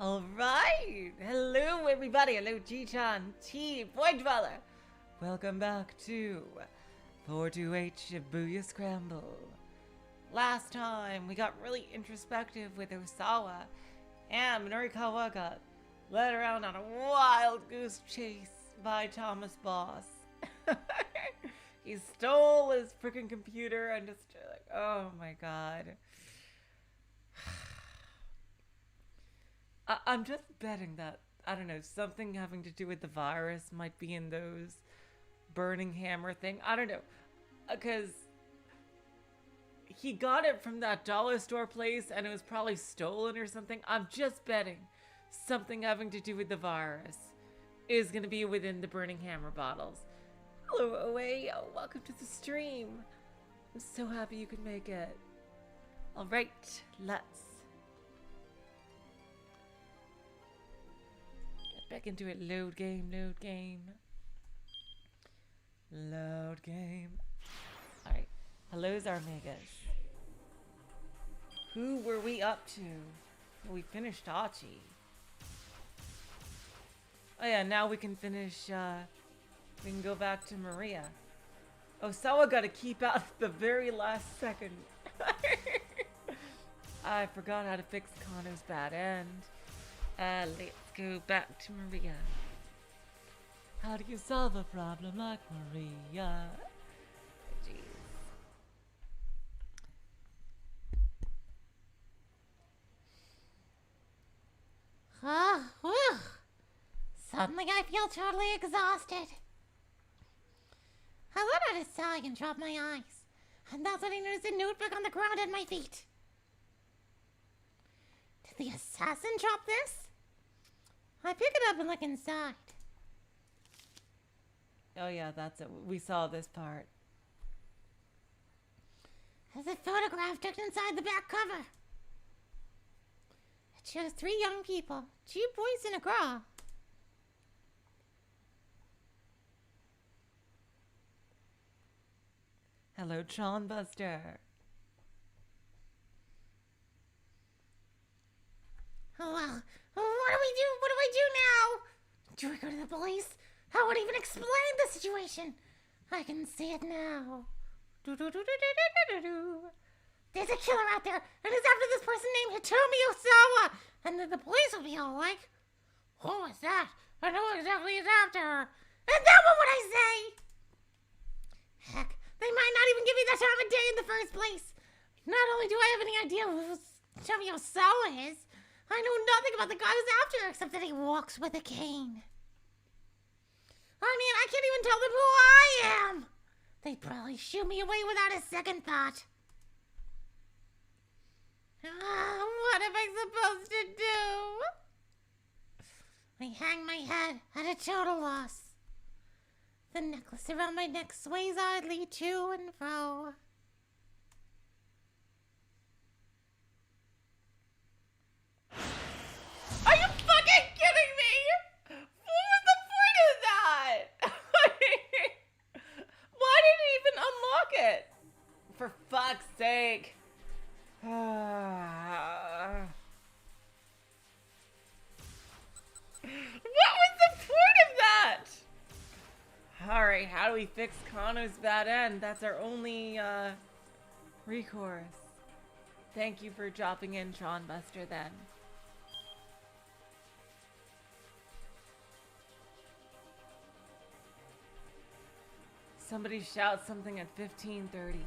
Alright! Hello everybody, hello G-chan, T, Boy Dweller! Welcome back to 428 Shibuya Scramble. Last time we got really introspective with Osawa, and Minorikawa got led around on a wild goose chase by Thomas Boss. He stole his freaking computer and just like, oh my god. I'm just betting that, I don't know, something having to do with the virus might be in those burning hammer thing. I don't know. Because he got it from that dollar store place and it was probably stolen or something. I'm just betting something having to do with the virus is going to be within the burning hammer bottles. Hello, OA. Welcome to the stream. I'm so happy you could make it. Alright, let's back into it. Load game, load game. Load game. Alright. Hello's our megas. Who were we up to? Well, we finished Achi. Oh yeah, now we can finish, we can go back to Maria. Osawa got to keep out at the very last second. I forgot how to fix Kano's bad end. Let's go back to Maria. How do you solve a problem like Maria? Jeez. Whew. Suddenly I feel totally exhausted. I let out a sigh and dropped my eyes, and that's when I noticed a notebook on the ground at my feet. Did the assassin drop this? I pick it up and look inside. Oh yeah, that's it. We saw this part. There's a photograph tucked inside the back cover. It shows 3 young people, 2 boys and a girl. Hello, Tron Buster. Oh well, what do we do? What do I do now? Do I go to the police? I won't even explain the situation. I can see it now. There's a killer out there, and it's after this person named Hitomi Osawa. And then the police will be all like, "Who is that? I know exactly is after her." And then what would I say? Heck, they might not even give me the time of day in the first place. Not only do I have any idea who Hitomi Osawa is, I know nothing about the guy who's after her except that he walks with a cane. I mean, I can't even tell them who I am. They'd probably shoot me away without a second thought. What am I supposed to do? I hang my head at a total loss. The necklace around my neck sways idly to and fro. Are you fucking kidding me? What was the point of that? Why did it even unlock it? For fuck's sake. What was the point of that? Alright, how do we fix Kano's bad end? That's our only recourse. Thank you for dropping in, Tron Buster, then. Somebody shout something at 15:30.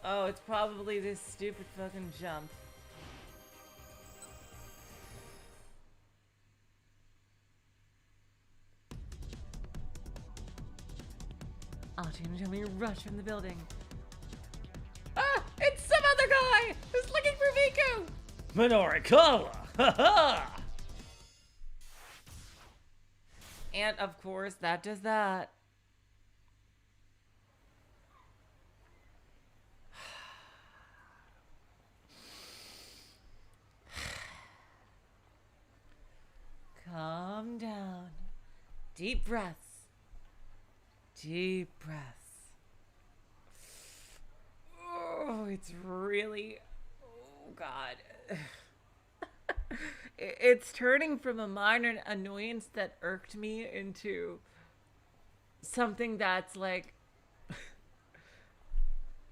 Oh, it's probably this stupid fucking jump. Opportunity rush from the building. Ah! It's some other guy who's looking for Miku! Minorikawa! Ha-ha! And of course, that does that. Calm down. Deep breaths. Deep breaths. Oh, it's really... Oh, God. It's turning from a minor annoyance that irked me into something that's like...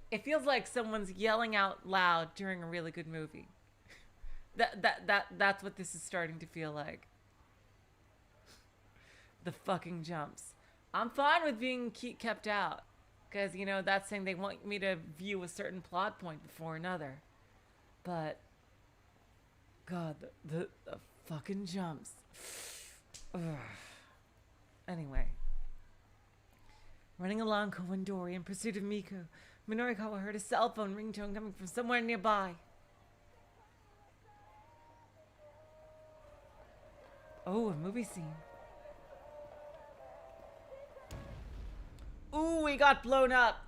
It feels like someone's yelling out loud during a really good movie. That's what this is starting to feel like. The fucking jumps. I'm fine with being kept out. Because, you know, that's saying they want me to view a certain plot point before another. But, God, the fucking jumps. Ugh. Anyway. Running along Kowandori in pursuit of Miku, Minorikawa heard a cell phone ringtone coming from somewhere nearby. Oh, a movie scene. Ooh, we got blown up.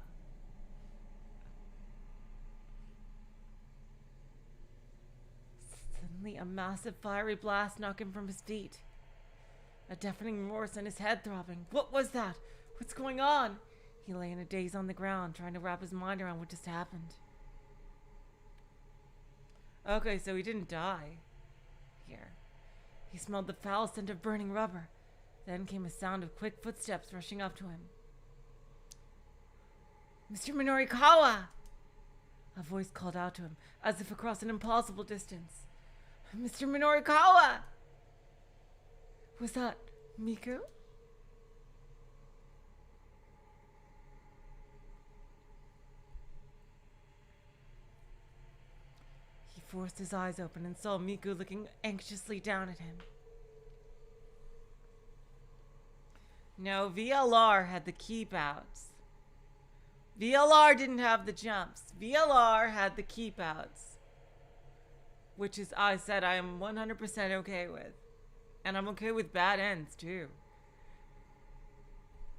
Suddenly, a massive fiery blast knocked him from his feet. A deafening roar sent his head throbbing. What was that? What's going on? He lay in a daze on the ground, trying to wrap his mind around what just happened. Okay, so he didn't die. Here. He smelled the foul scent of burning rubber. Then came a sound of quick footsteps rushing up to him. Mr. Minorikawa! A voice called out to him, as if across an impossible distance. Mr. Minorikawa! Was that Miku? He forced his eyes open and saw Miku looking anxiously down at him. No, VLR had the keep outs. VLR didn't have the jumps. VLR had the keep outs. Which is, I said, I am 100% okay with. And I'm okay with bad ends, too.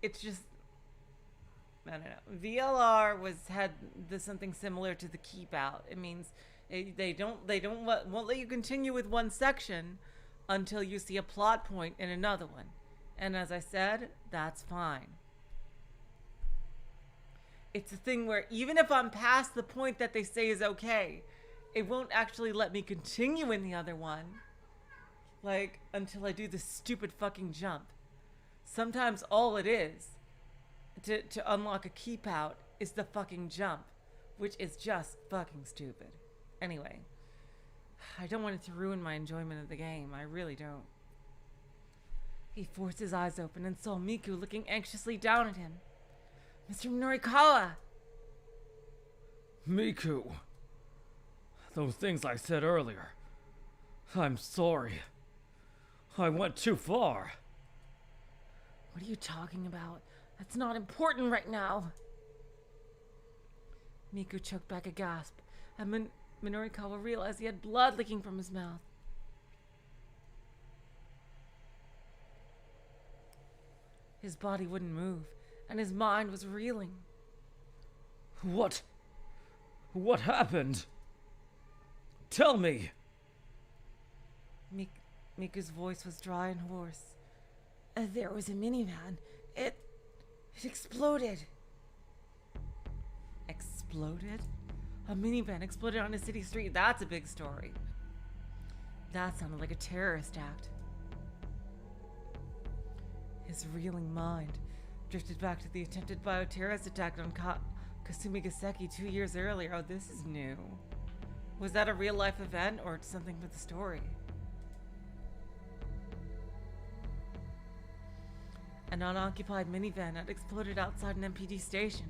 It's just... I don't know. VLR had something similar to the keep out. It means won't let you continue with one section until you see a plot point in another one. And as I said, that's fine. It's a thing where even if I'm past the point that they say is okay, it won't actually let me continue in the other one. Like, until I do the stupid fucking jump. Sometimes all it is to unlock a keep out is the fucking jump, which is just fucking stupid. Anyway, I don't want it to ruin my enjoyment of the game. I really don't. He forced his eyes open and saw Miku looking anxiously down at him. Mr. Minorikawa! Miku. Those things I said earlier. I'm sorry. I went too far. What are you talking about? That's not important right now. Miku choked back a gasp, and Minorikawa realized he had blood leaking from his mouth. His body wouldn't move, and his mind was reeling. What happened? Tell me. Miku's voice was dry and hoarse. There was a minivan. It exploded. Exploded? A minivan exploded on a city street. That's a big story. That sounded like a terrorist act. His reeling mind drifted back to the attempted bioterrorist attack on Kasumigaseki 2 years earlier. Oh, this is new. Was that a real-life event or something for the story? An unoccupied minivan had exploded outside an MPD station,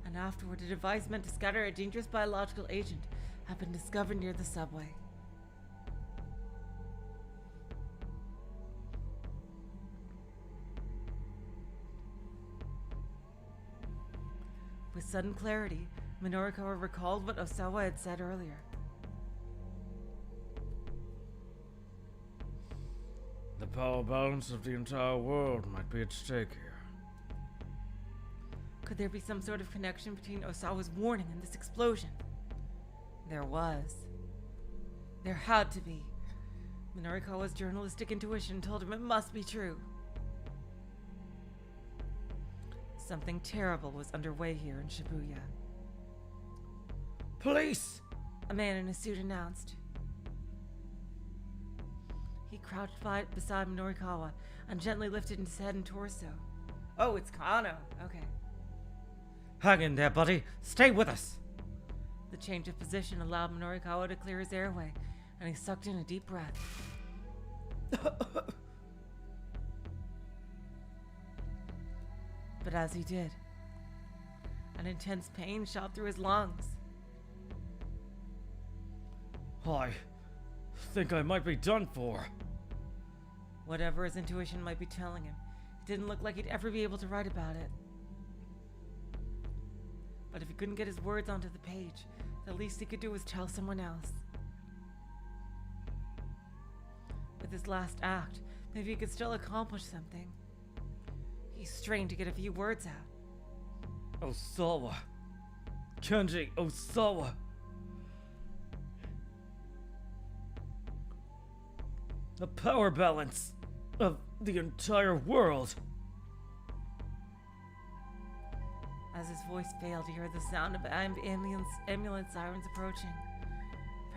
and afterward a device meant to scatter a dangerous biological agent had been discovered near the subway. With sudden clarity, Minorikawa recalled what Osawa had said earlier. The power balance of the entire world might be at stake here. Could there be some sort of connection between Osawa's warning and this explosion? There was. There had to be. Minorikawa's journalistic intuition told him it must be true. Something terrible was underway here in Shibuya. Police! A man in a suit announced. He crouched beside Minorikawa and gently lifted his head and torso. Oh, it's Kano. Okay. Hang in there, buddy. Stay with us. The change of position allowed Minorikawa to clear his airway, and he sucked in a deep breath. But as he did, an intense pain shot through his lungs. I think I might be done for. Whatever his intuition might be telling him, it didn't look like he'd ever be able to write about it. But if he couldn't get his words onto the page, the least he could do was tell someone else. With his last act, maybe he could still accomplish something. He strained to get a few words out. Osawa. Kenji Osawa. The power balance of the entire world. As his voice failed, he heard the sound of ambulance sirens approaching.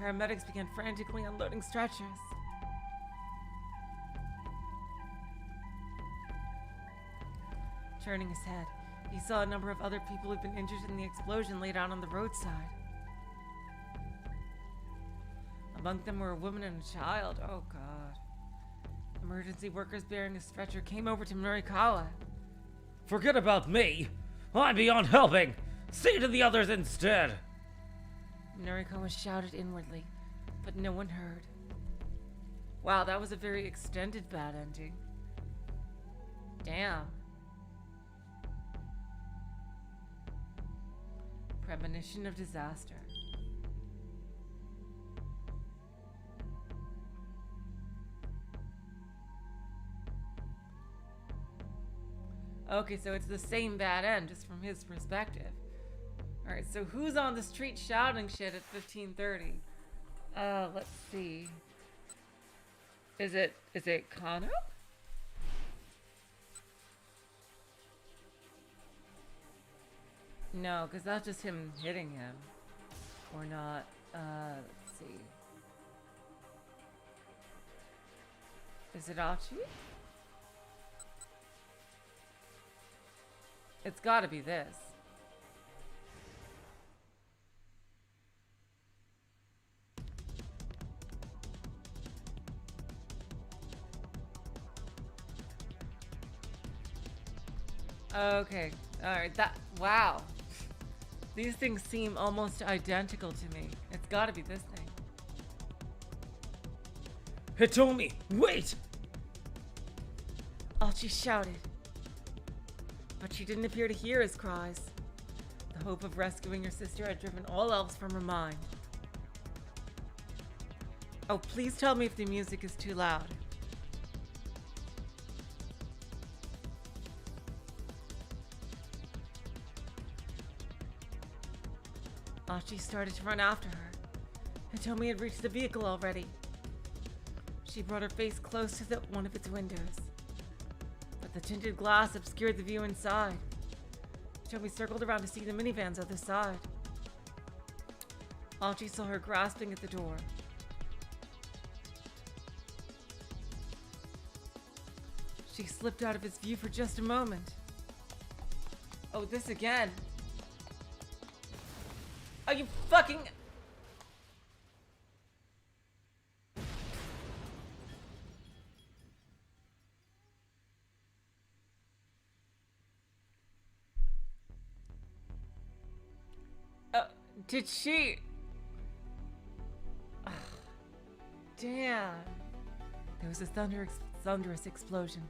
Paramedics began frantically unloading stretchers. Turning his head, he saw a number of other people who'd been injured in the explosion laid out on the roadside. Among them were a woman and a child. Oh god. Emergency workers bearing a stretcher came over to Minorikawa. Forget about me. I'm beyond helping. See to the others instead. Minorikawa shouted inwardly, but no one heard. Wow, that was a very extended bad ending. Damn. Premonition of disaster. Okay, so it's the same bad end, just from his perspective. Alright, so who's on the street shouting shit at 15:30? Let's see. Is it Kano? No, because that's just him hitting him. Or not. Let's see. Is it Achi? It's gotta be this. Okay, alright, wow. These things seem almost identical to me. It's gotta be this thing. Hitomi, wait! Achi shouted. But she didn't appear to hear his cries. The hope of rescuing her sister had driven all else from her mind. Oh, please tell me if the music is too loud. Achi started to run after her. Hitomi had reached the vehicle already. She brought her face close to one of its windows. But the tinted glass obscured the view inside. Hitomi circled around to see the minivan's other side. Achi saw her grasping at the door. She slipped out of his view for just a moment. Oh, this again. Are you fucking... Did she... Ugh. Damn. There was a thunderous explosion,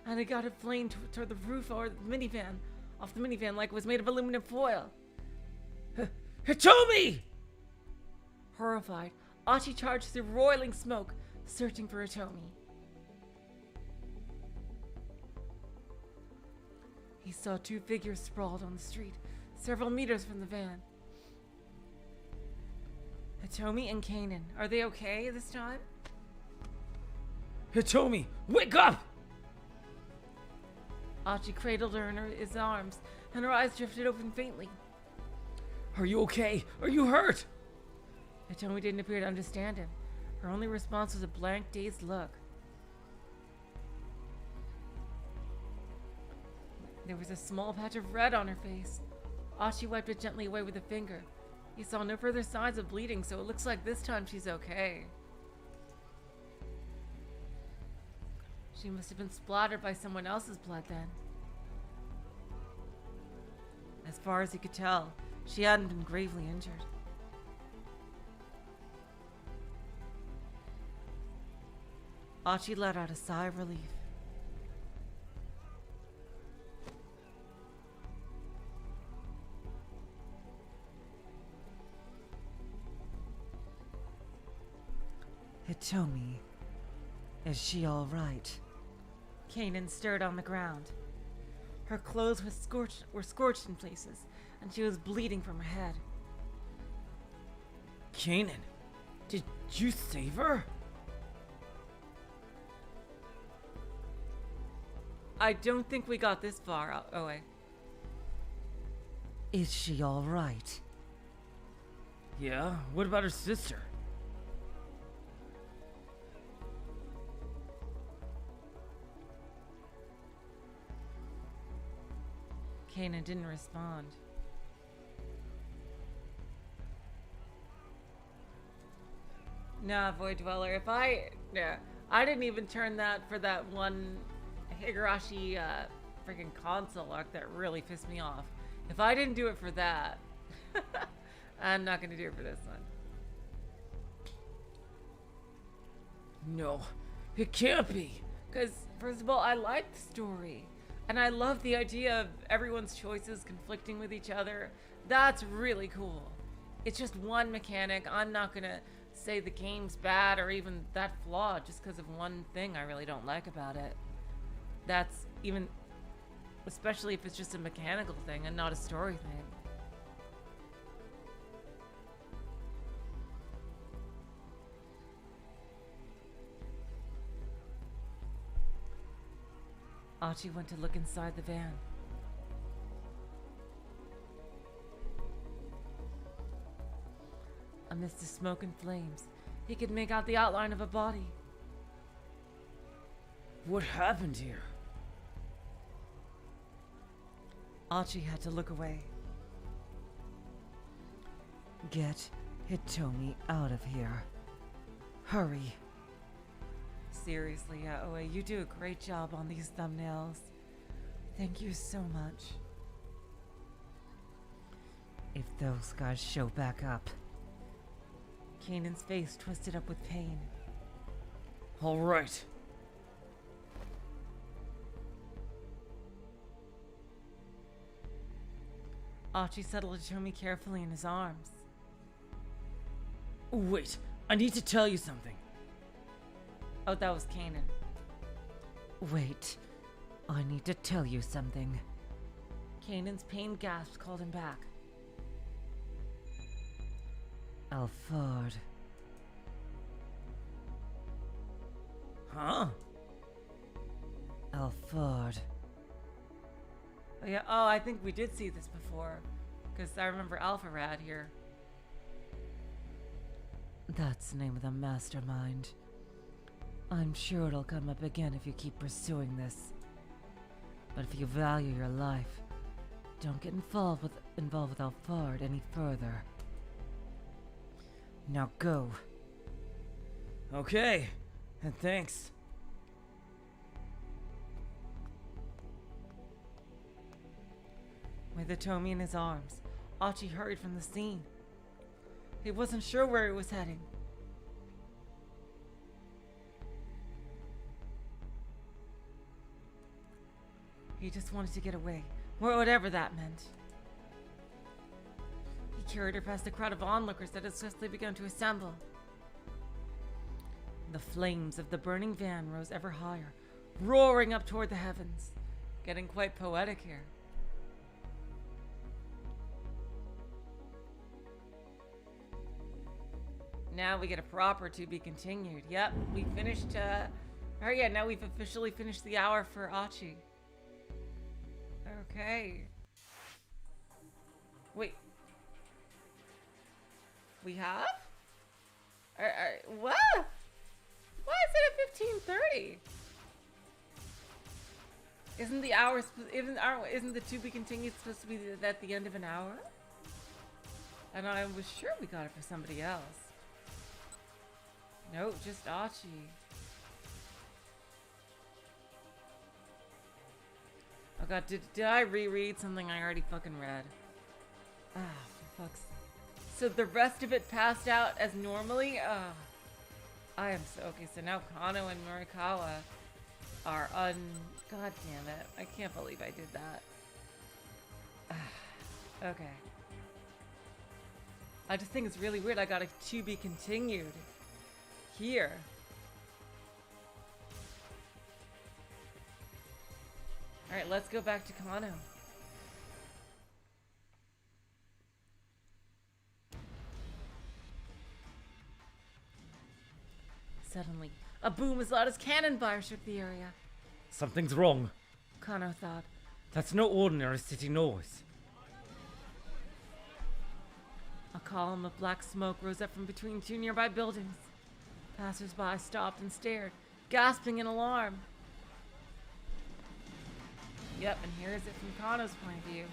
and it got it flamed toward the roof or the minivan, off the minivan like it was made of aluminum foil. Hitomi! Horrified, Achi charged through roiling smoke, searching for Hitomi. He saw two figures sprawled on the street, several meters from the van. Hitomi and Kanan, are they okay this time? Hitomi, wake up! Achi cradled her in his arms, and her eyes drifted open faintly. Are you okay? Are you hurt? Hitomi didn't appear to understand him. Her only response was a blank, dazed look. There was a small patch of red on her face. Achi wiped it gently away with a finger. He saw no further signs of bleeding, so it looks like this time she's okay. She must have been splattered by someone else's blood then. As far as he could tell, she hadn't been gravely injured. Achi let out a sigh of relief. Hitomi, is she all right? Kanan stirred on the ground. Her clothes were scorched in places, and she was bleeding from her head. Kanan, did you save her? I don't think we got this far, Oe. Is she all right? Yeah, what about her sister? Kanan didn't respond. Nah, Void Dweller, I didn't even turn that for that one Higurashi freaking console arc that really pissed me off. If I didn't do it for that, I'm not gonna do it for this one. No, it can't be. Because, first of all, I like the story. And I love the idea of everyone's choices conflicting with each other. That's really cool. It's just one mechanic. I'm not gonna say the game's bad or even that flawed just because of one thing I really don't like about it. That's even, especially if it's just a mechanical thing and not a story thing. Achi went to look inside the van. Amidst the smoke and flames, he could make out the outline of a body. What happened here? Achi had to look away. Get Hitomi out of here. Hurry. Seriously, Oe, you do a great job on these thumbnails. Thank you so much. If those guys show back up. Kanan's face twisted up with pain. All right. Achi settled Hitomi carefully in his arms. Wait, I need to tell you something. Oh, that was Kanan. Wait, I need to tell you something. Kanan's pained gasp called him back. Alfard. Huh? Alfard. Oh, yeah. Oh, I think we did see this before. Because I remember Alpha Rad here. That's the name of the mastermind. I'm sure it'll come up again if you keep pursuing this. But if you value your life, don't get involved with Alfard any further. Now go. Okay, and thanks. With Hitomi in his arms, Achi hurried from the scene. He wasn't sure where he was heading. He just wanted to get away, whatever that meant. He carried her past a crowd of onlookers that had swiftly begun to assemble. The flames of the burning van rose ever higher, roaring up toward the heavens. Getting quite poetic here. Now we get a proper to be continued. Yep, we finished, oh yeah, now we've officially finished the hour for Achi. Okay. Wait. We have? What? Why is it at 15:30? Isn't the hour? Isn't the to be continued supposed to be at the end of an hour? And I was sure we got it for somebody else. Nope, just Achi. Oh god, did I reread something I already fucking read? Ah, for fuck's sake. So the rest of it passed out as normally? I am so... Okay, so now Kano and Minorikawa are God damn it. I can't believe I did that. Okay. I just think it's really weird I got a to be continued here. Alright, let's go back to Kano. Suddenly, a boom as loud as cannon fire shook the area. Something's wrong. Kano thought. That's no ordinary city noise. A column of black smoke rose up from between two nearby buildings. Passers-by stopped and stared, gasping in alarm. Yep, and here's it from Kano's point of view.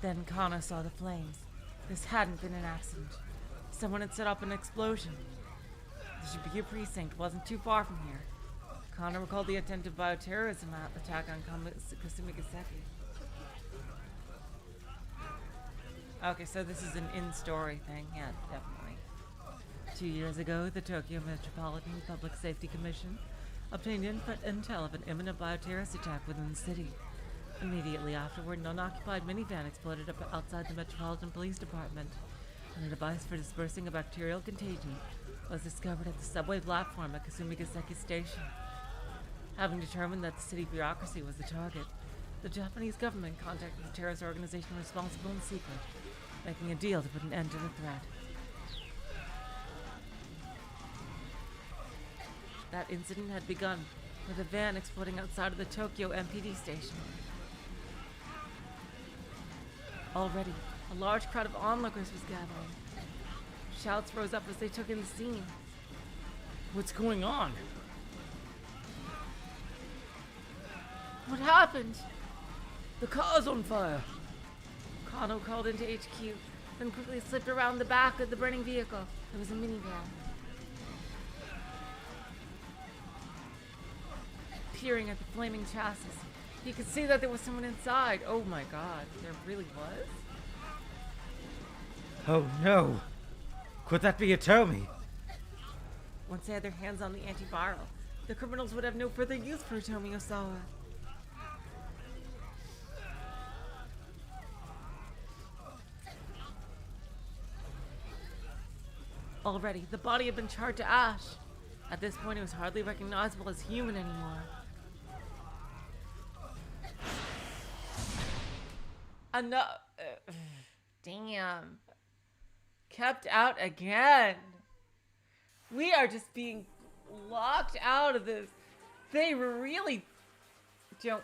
Then Kano saw the flames. This hadn't been an accident. Someone had set up an explosion. The Shibuya precinct wasn't too far from here. Kano recalled the attempted bioterrorism attack on Kasumigaseki. Okay, so this is an in-story thing. Yeah, definitely. 2 years ago, the Tokyo Metropolitan Public Safety Commission obtained intel of an imminent bioterrorist attack within the city. Immediately afterward, an unoccupied minivan exploded up outside the Metropolitan Police Department, and a device for dispersing a bacterial contagion was discovered at the subway platform at Kasumigaseki Station. Having determined that the city bureaucracy was the target, the Japanese government contacted the terrorist organization responsible in secret, making a deal to put an end to the threat. That incident had begun with a van exploding outside of the Tokyo MPD station. Already, a large crowd of onlookers was gathering. Shouts rose up as they took in the scene. What's going on? What happened? The car's on fire. Kano called into HQ, then quickly slipped around the back of the burning vehicle. It was a minivan. Peering at the flaming chassis, he could see that there was someone inside. Oh my god, there really was? Oh no. Could that be Atomi? Once they had their hands on the antiviral, the criminals would have no further use for Hitomi Osawa. Already, the body had been charred to ash. At this point, it was hardly recognizable as human anymore. Enough. Damn. Kept out again. We are just being locked out of this. They really don't.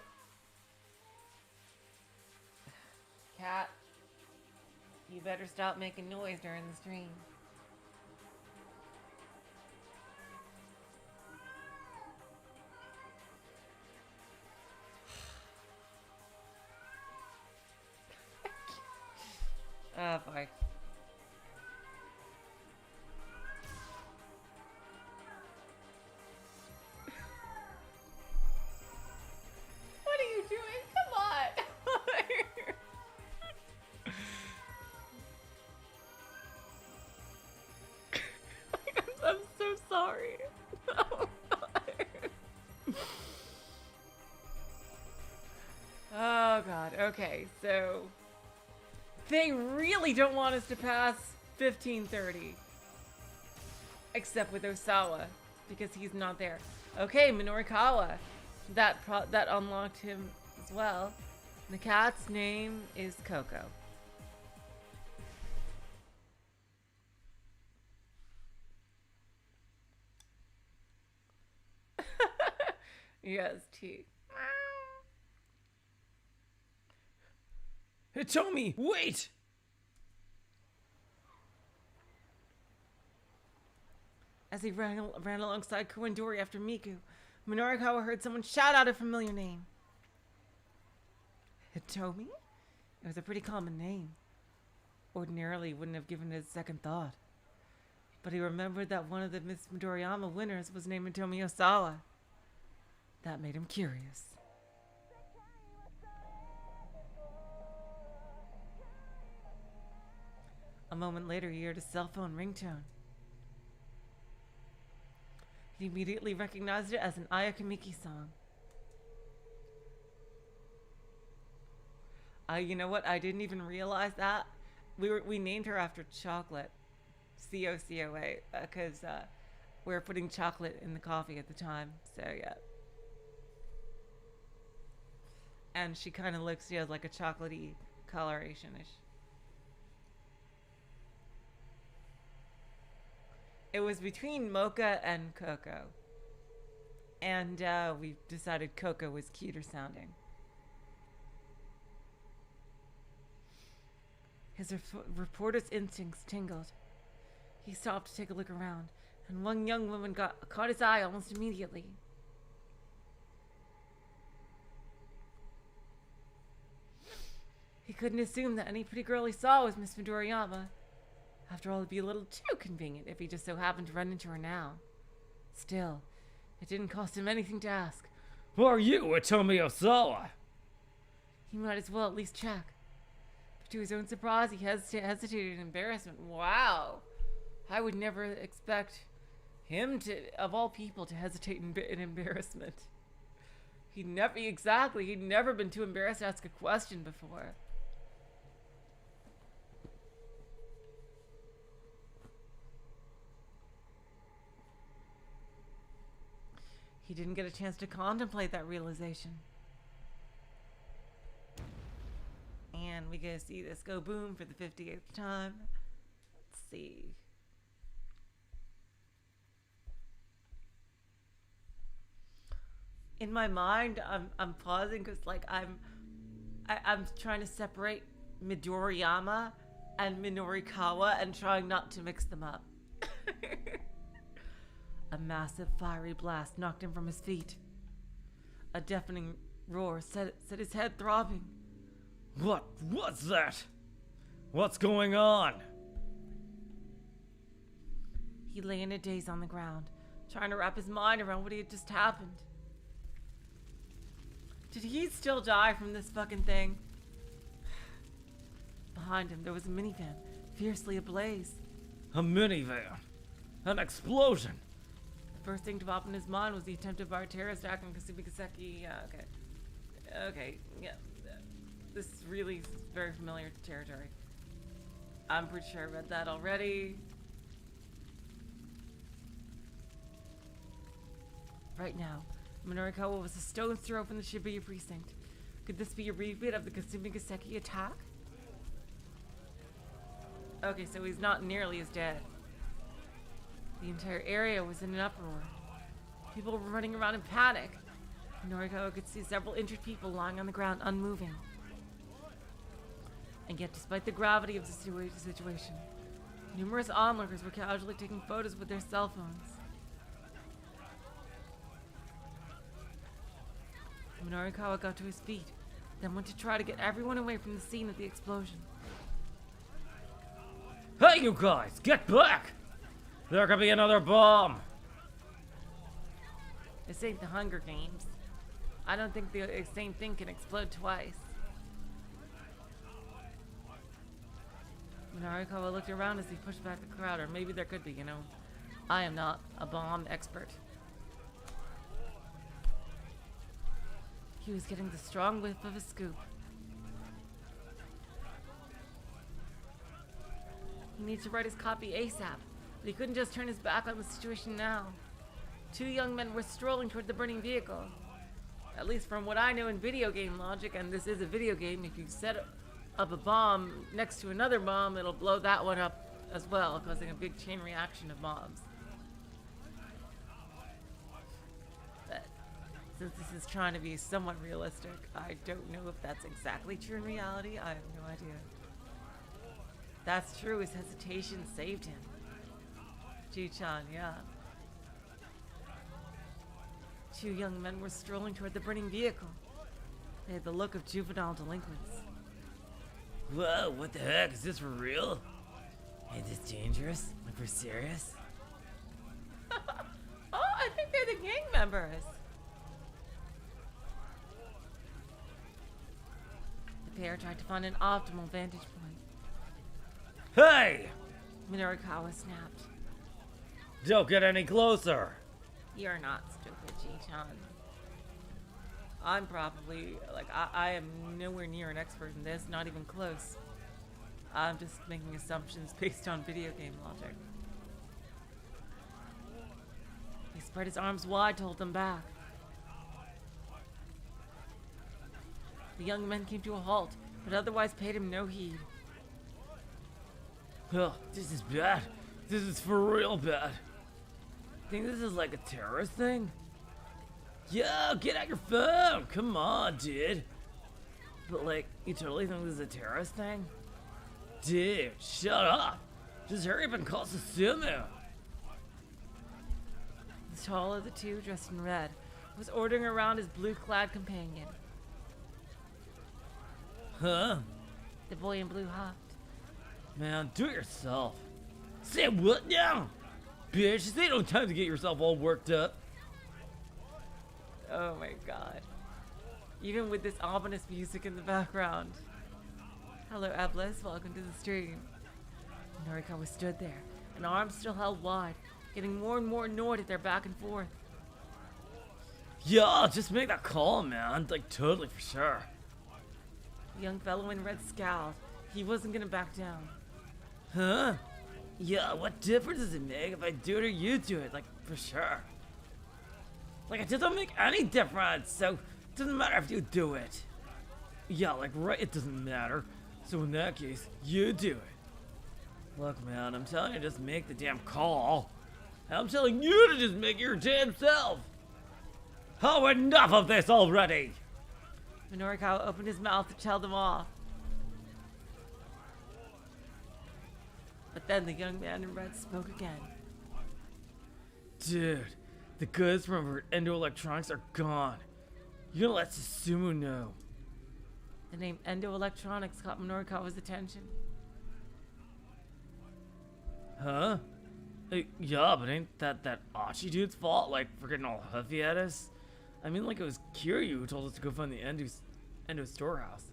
Cat, you better stop making noise during the stream. Oh boy. What are you doing? Come on. I'm so sorry. Oh, oh god. Okay, so they really don't want us to pass 15:30. Except with Osawa, because he's not there. Okay, Minorikawa. That unlocked him as well. The cat's name is Coco. Yes, teeth. Hitomi, wait! As he ran alongside Kawandori after Miku, Minorikawa heard someone shout out a familiar name. Hitomi? It was a pretty common name. Ordinarily, he wouldn't have given it a second thought. But he remembered that one of the Miss Midoriyama winners was named Hitomi Osawa. That made him curious. A moment later, he heard a cell phone ringtone. He immediately recognized it as an Ayakamiki song. You know what? I didn't even realize that. We named her after chocolate. COCOA. Because we were putting chocolate in the coffee at the time. So, yeah. And she kind of looks, she has like a chocolatey coloration-ish. It was between Mocha and Coco. And we decided Coco was cuter sounding. His reporter's instincts tingled. He stopped to take a look around, and one young woman caught his eye almost immediately. He couldn't assume that any pretty girl he saw was Miss Midoriyama. After all, it'd be a little too convenient if he just so happened to run into her now. Still, it didn't cost him anything to ask. Who are you, Hitomi Osawa? He might as well at least check. But to his own surprise, he hesitated in embarrassment. Wow. I would never expect him to, of all people, to hesitate in embarrassment. He'd never been too embarrassed to ask a question before. He didn't get a chance to contemplate that realization. And we get to see this go boom for the 58th time. Let's see. In my mind, I'm pausing because like I'm trying to separate Midoriyama and Minorikawa and trying not to mix them up. A massive fiery blast knocked him from his feet. A deafening roar set his head throbbing. What was that? What's going on? He lay in a daze on the ground, trying to wrap his mind around what had just happened. Did he still die from this fucking thing? Behind him, there was a minivan, fiercely ablaze. A minivan? An explosion? The first thing to pop in his mind was the attempted by a terrorist attack on Kasumi. Yeah, okay, yeah. This really is very familiar territory. I'm pretty sure I read that already. Right now, Minorikawa was a stone's throw from the Shibuya precinct. Could this be a repeat of the Kasumi attack? Okay, so he's not nearly as dead. The entire area was in an uproar. People were running around in panic. Minorikawa could see several injured people lying on the ground, unmoving. And yet, despite the gravity of the situation, numerous onlookers were casually taking photos with their cell phones. Minorikawa got to his feet, then went to try to get everyone away from the scene of the explosion. Hey, you guys, get back! There could be another bomb! This ain't the Hunger Games. I don't think the same thing can explode twice. Minorikawa looked around as he pushed back the crowd, or maybe there could be, I am not a bomb expert. He was getting the strong whiff of a scoop. He needs to write his copy ASAP, but he couldn't just turn his back on the situation now. Two young men were strolling toward the burning vehicle. at least from what I know in video game logic, and this is a video game, if you set up a bomb next to another bomb, it'll blow that one up as well, causing a big chain reaction of bombs. But since this is trying to be somewhat realistic, I don't know if that's exactly true in reality. I have no idea. That's true, his hesitation saved him. Ji-chan, yeah. Two young men were strolling toward the burning vehicle. They had the look of juvenile delinquents. Whoa, what the heck? Is this for real? Is this dangerous? Like we're serious? Oh, I think they're the gang members. The pair tried to find an optimal vantage point. Hey! Minorikawa snapped. Don't get any closer! You're not stupid, Ji-chan. I'm probably, like, I am nowhere near an expert in this, not even close. I'm just making assumptions based on video game logic. He spread his arms wide to hold them back. The young men came to a halt, but otherwise paid him no heed. Oh, this is bad. This is for real bad. Think this is like a terrorist thing? Yo, get out your phone! Come on, dude. But like, you totally think this is a terrorist thing? Dude, shut up! Just hurry up and call Susumu! The taller of the two, dressed in red, was ordering around his blue-clad companion. Huh? The boy in blue hopped. Man, do it yourself. Say what now? Bitch, this ain't no time to get yourself all worked up. Oh my god. Even with this ominous music in the background. Hello, Eblis. Welcome to the stream. Minorikawa stood there, an arm still held wide, getting more and more annoyed at their back and forth. Yeah, just make that call, man. Like, totally for sure. The young fellow in red scowled. He wasn't gonna back down. Huh? Yeah, what difference does it make if I do it or you do it? Like, for sure. Like, it doesn't make any difference, so it doesn't matter if you do it. Yeah, like, right, it doesn't matter. So in that case, you do it. Look, man, I'm telling you, just make the damn call. And I'm telling you to just make your damn self. Oh, enough of this already! Minorikawa opened his mouth to tell them off. But then the young man in red spoke again. Dude, the goods from Endo Electronics are gone. You gotta let Susumu know. The name Endo Electronics caught Minorikawa's attention. Huh? Yeah, but ain't that Achi dude's fault? Like, for getting all huffy at us? I mean, like, it was Kiryu who told us to go find the Endo storehouse.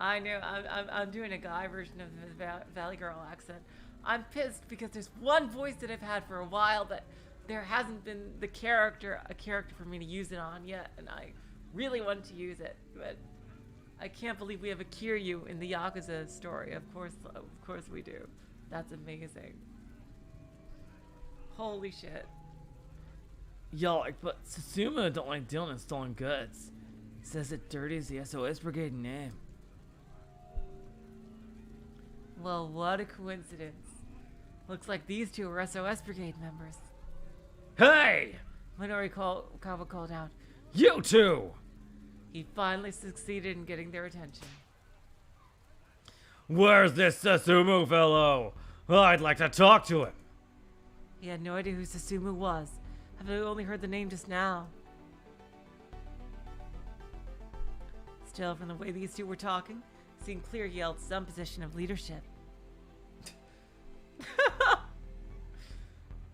I know, I'm doing a guy version of the Valley Girl accent. I'm pissed because there's one voice that I've had for a while that there hasn't been a character for me to use it on yet, and I really want to use it, but I can't believe we have a Kiryu in the Yakuza story. Of course we do. That's amazing. Holy shit. Yo, like, but Susumu don't like dealing in stolen goods. He says it dirty is the SOS Brigade name. Well, what a coincidence. Looks like these two are SOS Brigade members. Hey! Minorikawa called out. You two! He finally succeeded in getting their attention. Where's this Susumu fellow? I'd like to talk to him. He had no idea who Susumu was, having only heard the name just now. Still, from the way these two were talking, it seemed clear he held some position of leadership.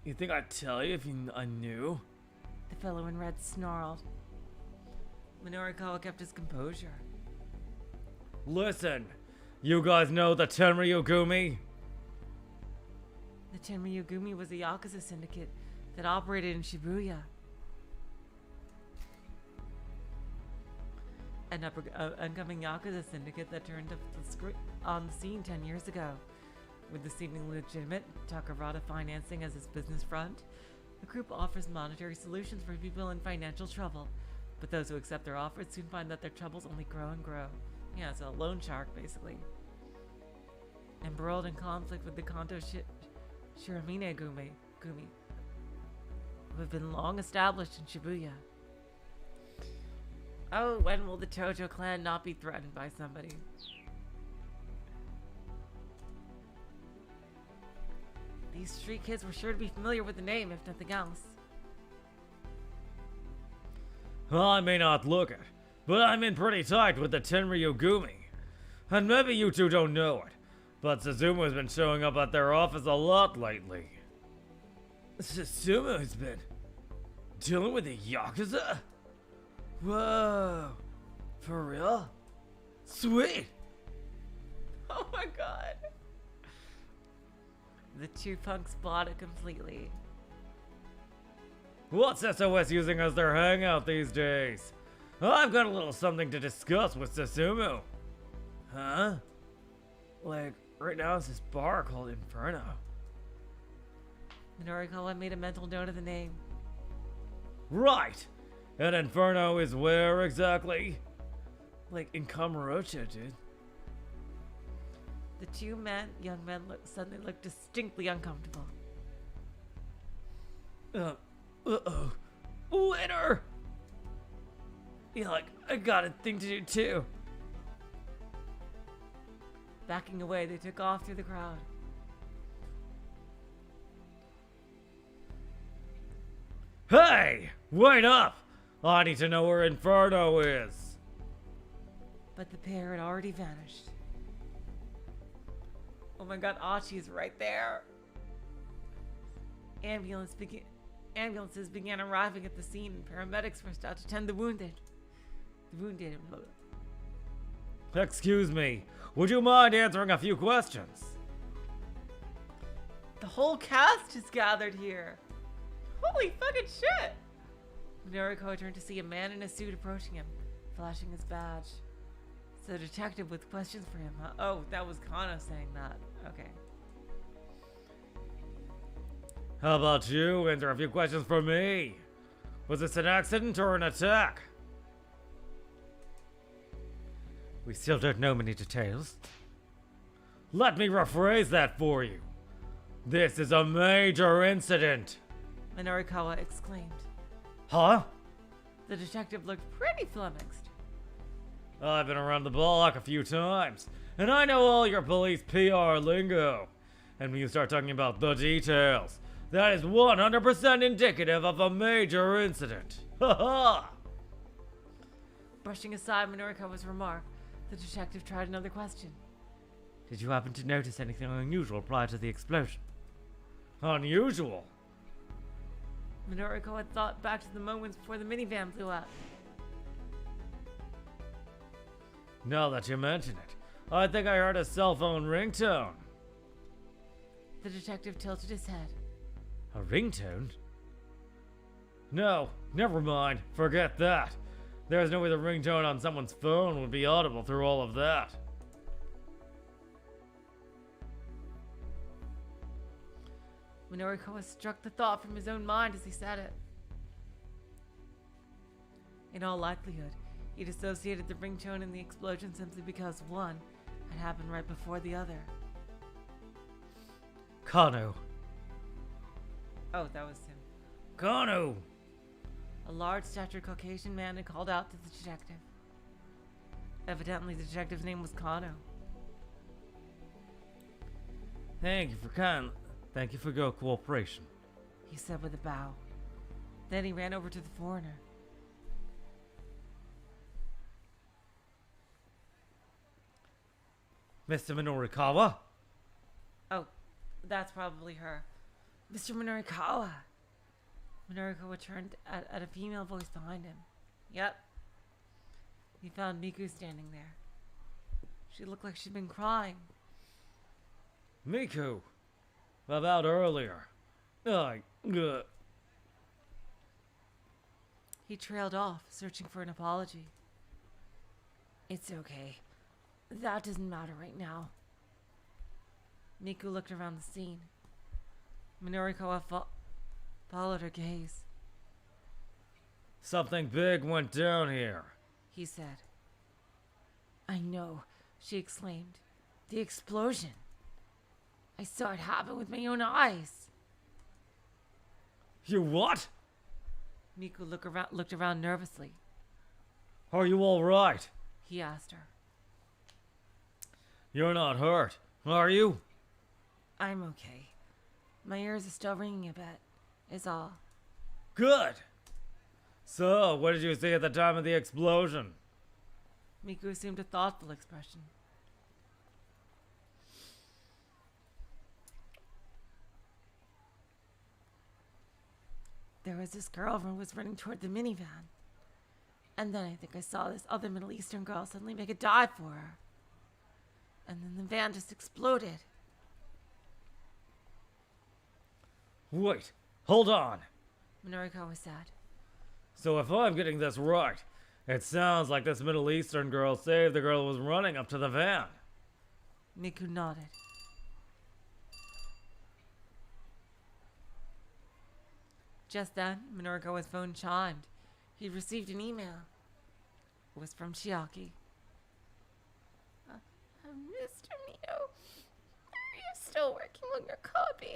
You think I'd tell you if I knew? The fellow in red snarled. Minorikawa kept his composure. Listen, you guys know the Tenryugumi? The Tenryugumi was a Yakuza syndicate that operated in Shibuya. An upcoming Yakuza syndicate that turned up on the scene 10 years ago. With the seemingly legitimate Takarada financing as its business front, The group offers monetary solutions for people in financial trouble, but those who accept their offers soon find that their troubles only grow and grow. Yeah, it's a loan shark, basically. Embroiled in conflict with the Kanto Shiramine Gumi, who have been long established in Shibuya. Oh, when will the Tojo clan not be threatened by somebody? These street kids were sure to be familiar with the name, if nothing else. I may not look it, but I'm in pretty tight with the Tenryu Gumi. And maybe you two don't know it, but Suzuma's been showing up at their office a lot lately. Suzuma's been dealing with the Yakuza? Whoa. For real? Sweet. Oh my god. The two punks bought it completely. What's SOS using as their hangout these days? I've got a little something to discuss with Susumu. Huh? Like, right now it's this bar called Inferno. Minorikawa made a mental note of the name. Right! And Inferno is where exactly? Like in Kamurocho, dude. The two young men suddenly looked distinctly uncomfortable. Uh-oh. Later! Yeah, like, I got a thing to do too. Backing away, they took off through the crowd. Hey! Wait up! I need to know where Inferno is. But the pair had already vanished. Oh my god, Achi's right there. Ambulances began arriving at the scene and paramedics rushed out to tend the wounded. Excuse me, would you mind answering a few questions? The whole cast is gathered here. Holy fucking shit! Minorikawa turned to see a man in a suit approaching him, flashing his badge. It's a detective with questions for him, huh? Oh, that was Kano saying that. Okay. How about you answer a few questions for me? Was this an accident or an attack? We still don't know many details. Let me rephrase that for you. This is a major incident. Minorikawa exclaimed. Huh? The detective looked pretty flummoxed. I've been around the block a few times, and I know all your police PR lingo. And when you start talking about the details, that is 100% indicative of a major incident. Ha ha! Brushing aside Minorikawa's remark, the detective tried another question. Did you happen to notice anything unusual prior to the explosion? Unusual? Minorikawa thought back to the moments before the minivan blew up. Now that you mention it, I think I heard a cell phone ringtone. The detective tilted his head. A ringtone? No, never mind. Forget that. There's no way the ringtone on someone's phone would be audible through all of that. Minorikawa struck the thought from his own mind as he said it. In all likelihood, he'd associated the ringtone and the explosion simply because one had happened right before the other. Kano. Oh, that was him. Kano! A large-statured Caucasian man had called out to the detective. Evidently, the detective's name was Kano. Thank you for your cooperation. He said with a bow. Then he ran over to the foreigner. Mr. Minorikawa? Oh, that's probably her. Mr. Minorikawa. Minorikawa turned at a female voice behind him. Yep. He found Miku standing there. She looked like she'd been crying. Miku. About earlier. He trailed off, searching for an apology. It's okay. That doesn't matter right now. Miku looked around the scene. Minorikawa followed her gaze. Something big went down here. He said. I know, she exclaimed. The explosion. I saw it happen with my own eyes. You what? Miku looked around nervously. Are you all right? He asked her. You're not hurt, are you? I'm okay. My ears are still ringing a bit, is all. Good. So, what did you see at the time of the explosion? Miku assumed a thoughtful expression. There was this girl who was running toward the minivan. And then I think I saw this other Middle Eastern girl suddenly make a dive for her. And then the van just exploded. Wait, hold on. Minorikawa said. So if I'm getting this right, it sounds like this Middle Eastern girl saved the girl who was running up to the van. Miku nodded. Just then, Minorikawa's phone chimed. He'd received an email. It was from Chiaki. Mr. Mio, are you still working on your copy?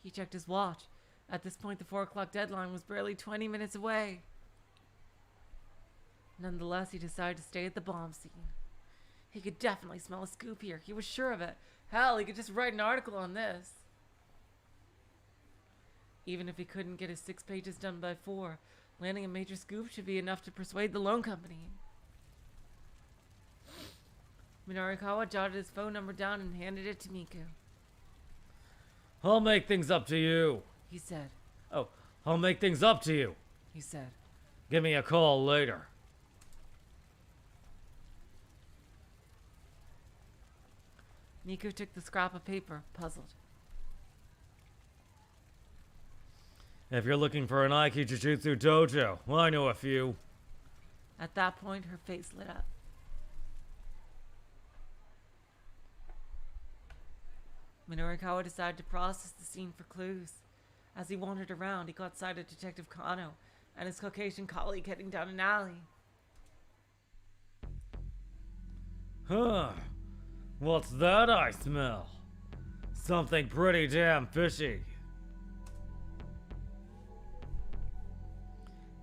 He checked his watch. At this point, the 4 o'clock deadline was barely 20 minutes away. Nonetheless, he decided to stay at the bomb scene. He could definitely smell a scoop here. He was sure of it. Hell, he could just write an article on this. Even if he couldn't get his 6 pages done by 4, landing a major scoop should be enough to persuade the loan company. Minorikawa jotted his phone number down and handed it to Miku. I'll make things up to you. He said. Oh, I'll make things up to you. He said. Give me a call later. Miku took the scrap of paper, puzzled. If you're looking for an Aiki Jujutsu dojo, I know a few. At that point, her face lit up. Minorikawa decided to process the scene for clues. As he wandered around, he caught sight of Detective Kano and his Caucasian colleague heading down an alley. Huh. What's that I smell? Something pretty damn fishy.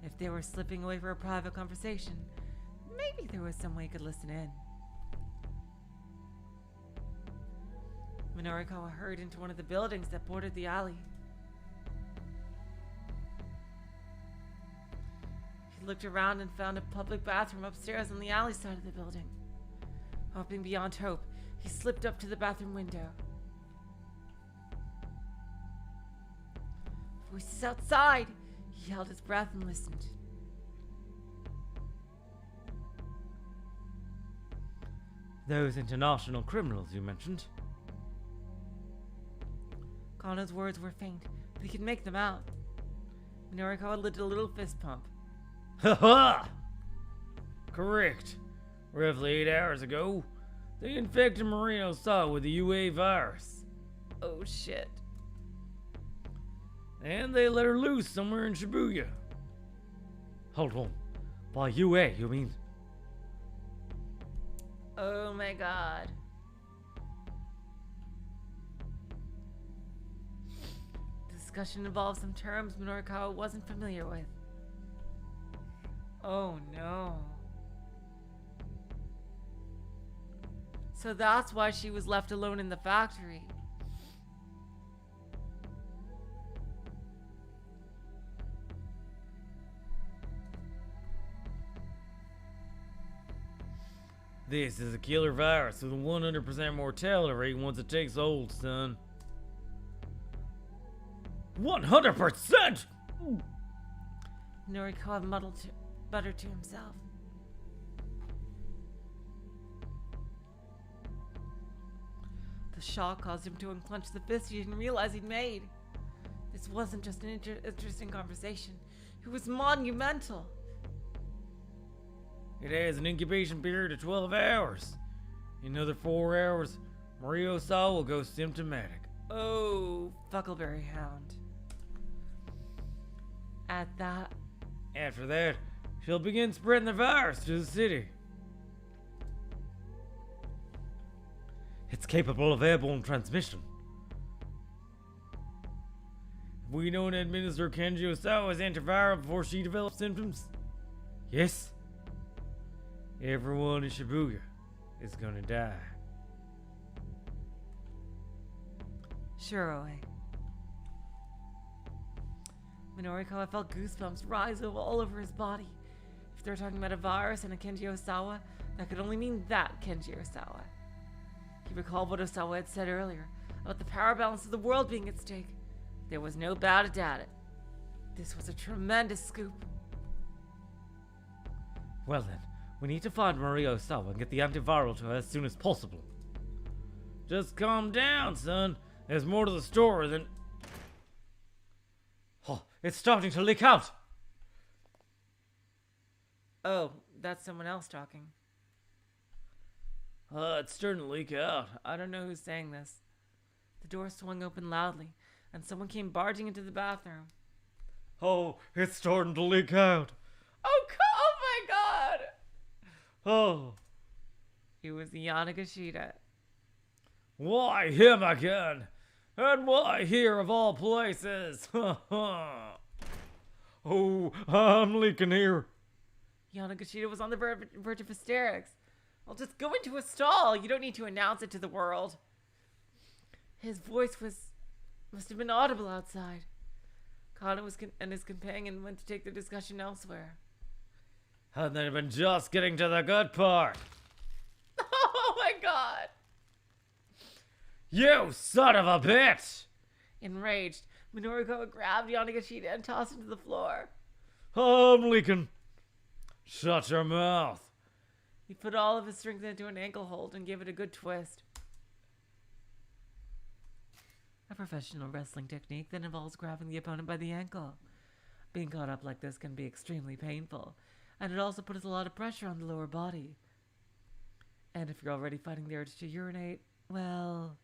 If they were slipping away for a private conversation, maybe there was some way he could listen in. Minorikawa hurried into one of the buildings that bordered the alley. He looked around and found a public bathroom upstairs on the alley side of the building. Hoping beyond hope, he slipped up to the bathroom window. Voices outside! He held his breath and listened. Those international criminals you mentioned. Kano's words were faint, but he could make them out. Minorikawa did a little fist pump. Ha ha! Correct. Roughly 8 hours ago, they infected Osawa with the UA virus. Oh shit. And they let her loose somewhere in Shibuya. Hold on. By UA, you mean? Oh my god. The discussion involved some terms Minorikawa wasn't familiar with. Oh no. So that's why she was left alone in the factory. This is a killer virus with a 100% mortality rate once it takes hold, son. 100%! Minorikawa muttered to himself. The shock caused him to unclench the fist he didn't realize he'd made. This wasn't just an interesting conversation. It was monumental. It has an incubation period of 12 hours. In another 4 hours, Osawa will go symptomatic. Oh, Fuckleberry Hound. At that, After that, she'll begin spreading the virus to the city. It's capable of airborne transmission. Have we known to administer Kenji Osawa's antiviral before she develops symptoms? Yes. Everyone in Shibuya is gonna die. Shiroi. Minorikawa felt goosebumps rise all over his body. If they're talking about a virus and a Kenji Osawa, that could only mean that Kenji Osawa. He recalled what Osawa had said earlier about the power balance of the world being at stake. There was no doubt about it. This was a tremendous scoop. Well then, we need to find Maria Osawa and get the antiviral to her as soon as possible. Just calm down, son. There's more to the story than... Oh, it's starting to leak out. Oh, that's someone else talking. It's starting to leak out. I don't know who's saying this. The door swung open loudly, and someone came barging into the bathroom. Oh, it's starting to leak out. Oh my god! Oh, It was Yanagashita. why him again? And why here of all places? Oh, I'm leaking here. Yanagashita was on the verge of hysterics. I'll just go into a stall. You don't need to announce it to the world. His voice must have been audible outside. Kana and his companion went to take the discussion elsewhere. And they've been just getting to the good part. Oh my god! You son of a bitch! Enraged, Minorikawa grabbed Yanagashita and tossed him to the floor. I'm leaking. Shut your mouth. He put all of his strength into an ankle hold and gave it a good twist. A professional wrestling technique that involves grabbing the opponent by the ankle. Being caught up like this can be extremely painful, and it also puts a lot of pressure on the lower body. And if you're already fighting the urge to urinate, well...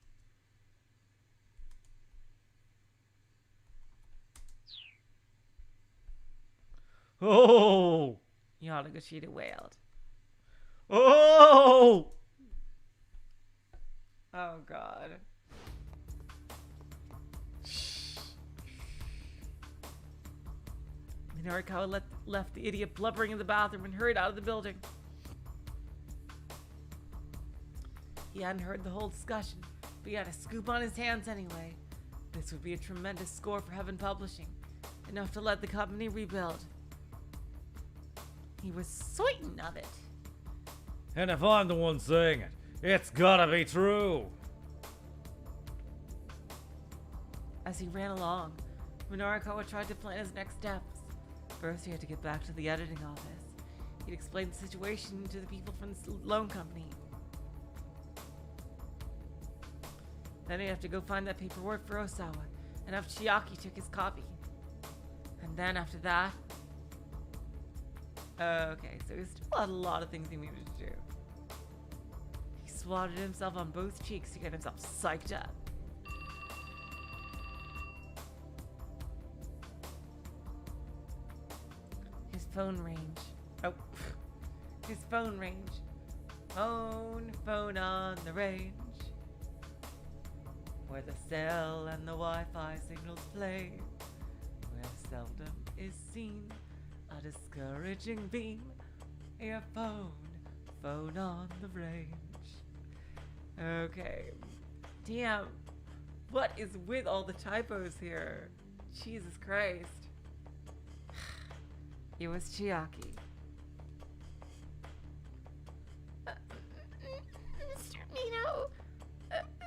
Oh! Yanagashita wailed. Oh! Oh god. Minorikawa left the idiot blubbering in the bathroom and hurried out of the building. He hadn't heard the whole discussion, but he had a scoop on his hands anyway. This would be a tremendous score for Heaven Publishing, enough to let the company rebuild. He was certain of it. And if I'm the one saying it, it's gotta be true. As he ran along, Minorikawa tried to plan his next steps. First, he had to get back to the editing office. He'd explain the situation to the people from the loan company. Then he'd have to go find that paperwork for Osawa and have Chiaki check his copy. And then after that... Okay, so he still had a lot of things he needed to do. He swatted himself on both cheeks to get himself psyched up. His phone range. Oh, his phone range. Phone on the range. Where the cell and the Wi-Fi signals play. Where seldom is seen a discouraging beam. A phone on the range. Okay. Damn. What is with all the typos here? Jesus Christ. It was Chiaki. Mr. Mino,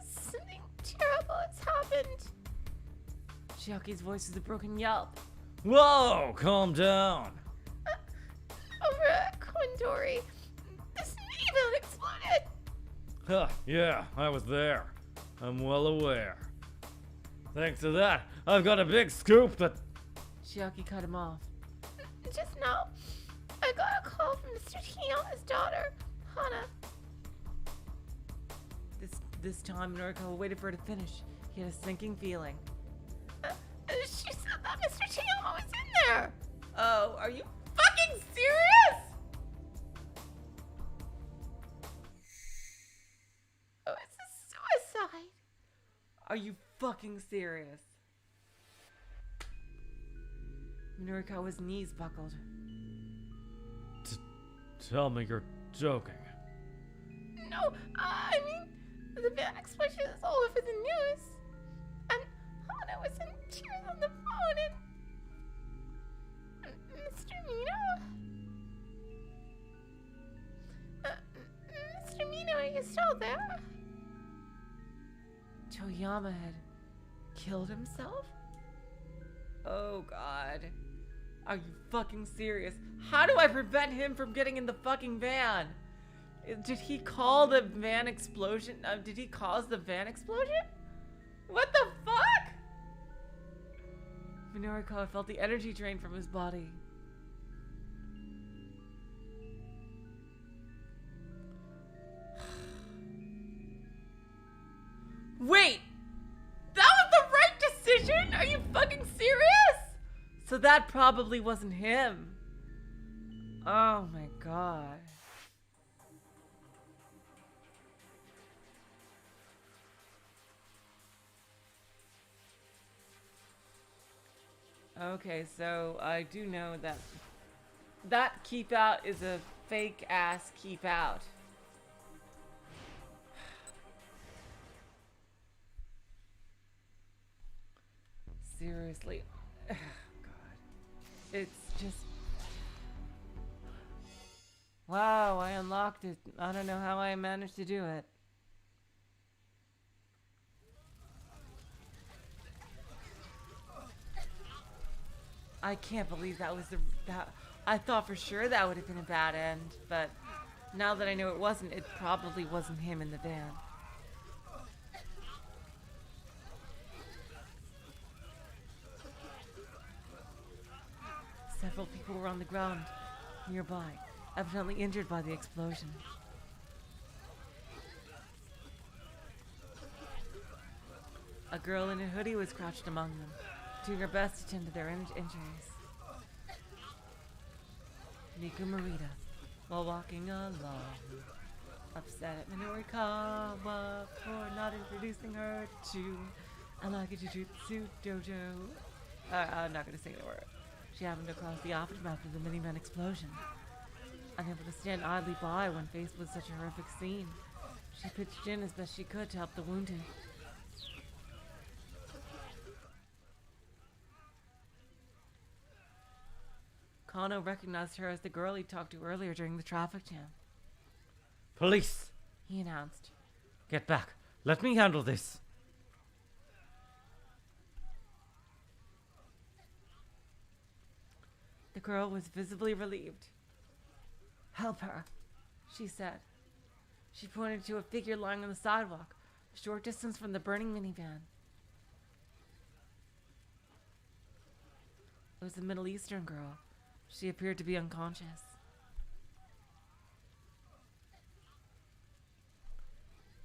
something terrible has happened. Chiaki's voice is a broken yelp. Whoa, calm down. Over at Kondori, this minivan exploded. Huh, yeah, I was there. I'm well aware. Thanks to that, I've got a big scoop that... Chiaki cut him off. Just now, I got a call from Mr. Kiyona's daughter, Hana. This time, Minorikawa waited for her to finish. He had a sinking feeling. She said that Mr. Toyama was in there. Oh, are you fucking serious? Oh, it's a suicide. Are you fucking serious? Minorikawa's knees buckled. Tell me you're joking. No, I mean, the van explosion is all over the news. And Hana was in tears on the phone and Mr. Mr. Mino, are you still there? Toyama had killed himself? Oh god. Are you fucking serious? How do I prevent him from getting in the fucking van? Did he call the van explosion? Did he cause the van explosion? What the fuck? Minorikawa felt the energy drain from his body. Wait! That was the right decision? Are you fucking serious? So that probably wasn't him. Oh my god. Okay, so I do know that that keep out is a fake ass keep out. Seriously. God. It's just... Wow, I unlocked it. I don't know how I managed to do it. I can't believe that was that I thought for sure that would have been a bad end, but now that I know it wasn't, it probably wasn't him in the van. Several people were on the ground nearby, evidently injured by the explosion. A girl in a hoodie was crouched among them, doing her best to tend to their injuries. Miku Marita, while walking along, upset at Minorikawa for not introducing her to Alaka Jujutsu Dojo. I'm not going to say the word. She happened to cross the aftermath of the minivan explosion. Unable to stand idly by when faced with such a horrific scene, she pitched in as best she could to help the wounded. Kano recognized her as the girl he talked to earlier during the traffic jam. Police! He announced. Get back. Let me handle this. The girl was visibly relieved. Help her, she said. She pointed to a figure lying on the sidewalk, a short distance from the burning minivan. It was a Middle Eastern girl. She appeared to be unconscious.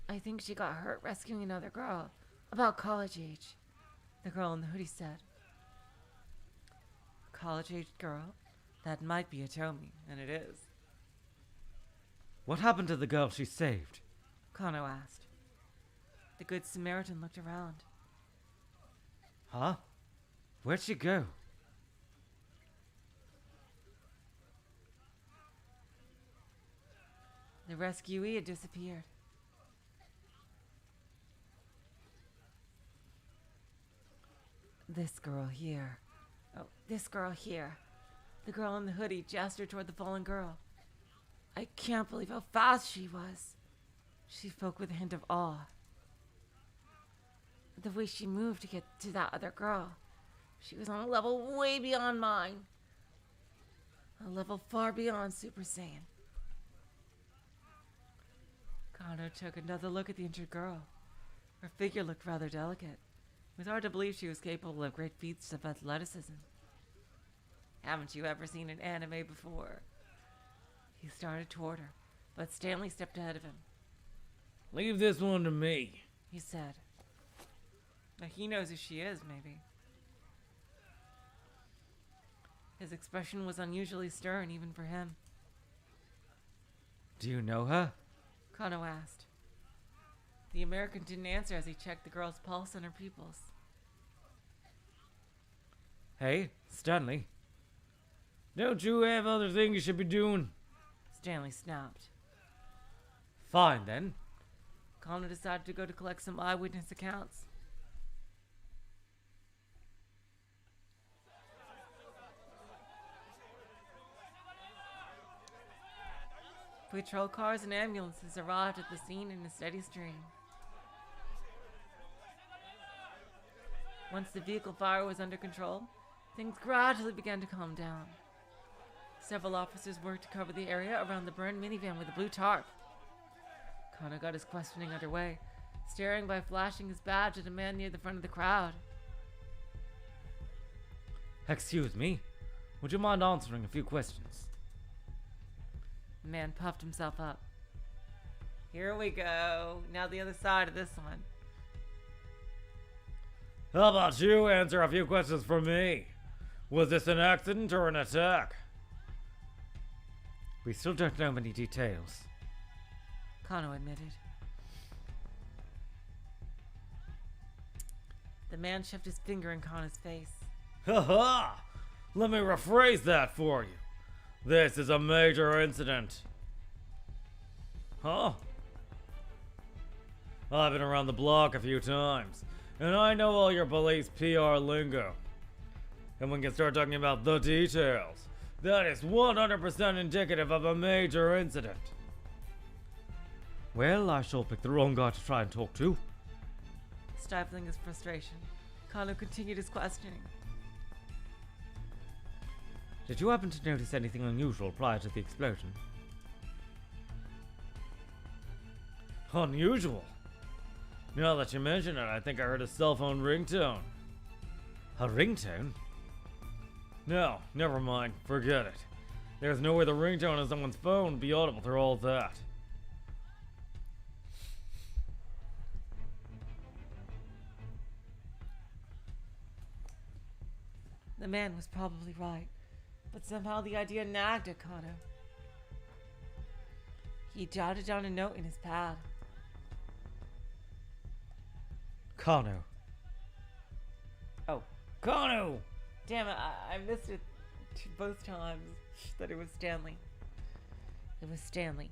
I think she got hurt rescuing another girl, about college age, the girl in the hoodie said. College-aged girl? That might be a Tomi, and it is. What happened to the girl she saved? Kano asked. The Good Samaritan looked around. Huh? Where'd she go? The rescuee had disappeared. This girl here. Oh, this girl here. The girl in the hoodie gestured toward the fallen girl. I can't believe how fast she was. She spoke with a hint of awe. The way she moved to get to that other girl. She was on a level way beyond mine. A level far beyond Super Saiyan. Kano took another look at the injured girl. Her figure looked rather delicate. It was hard to believe she was capable of great feats of athleticism. Haven't you ever seen an anime before? He started toward her, but Stanley stepped ahead of him. Leave this one to me, He said. Now he knows who she is, maybe. His expression was unusually stern, even for him. Do you know her? Kano asked. The American didn't answer as he checked the girl's pulse and her pupils. Hey, Stanley. Don't you have other things you should be doing? Stanley snapped. Fine, then. Kano decided to go to collect some eyewitness accounts. Patrol cars and ambulances arrived at the scene in a steady stream. Once the vehicle fire was under control, things gradually began to calm down. Several officers worked to cover the area around the burned minivan with a blue tarp. Kano got his questioning underway, staring by flashing his badge at a man near the front of the crowd. Excuse me. Would you mind answering a few questions? The man puffed himself up. Here we go. Now the other side of this one. How about you answer a few questions for me? Was this an accident or an attack? We still don't know many details. Kano admitted. The man shoved his finger in Kano's face. Ha ha! Let me rephrase that for you. This is a major incident. Huh? I've been around the block a few times, and I know all your police PR lingo. And when you start talking about the details, that is 100% indicative of a major incident. Well, I shall pick the wrong guy to try and talk to. Stifling his frustration, Kano continued his questioning. Did you happen to notice anything unusual prior to the explosion? Unusual? Now that you mention it, I think I heard a cell phone ringtone. A ringtone? No, never mind. Forget it. There's no way the ringtone of someone's phone would be audible through all that. The man was probably right, but somehow the idea nagged at Kano. He jotted down a note in his pad. Kano. Oh, Kano! damn it, I missed it both times that it was Stanley. It was Stanley.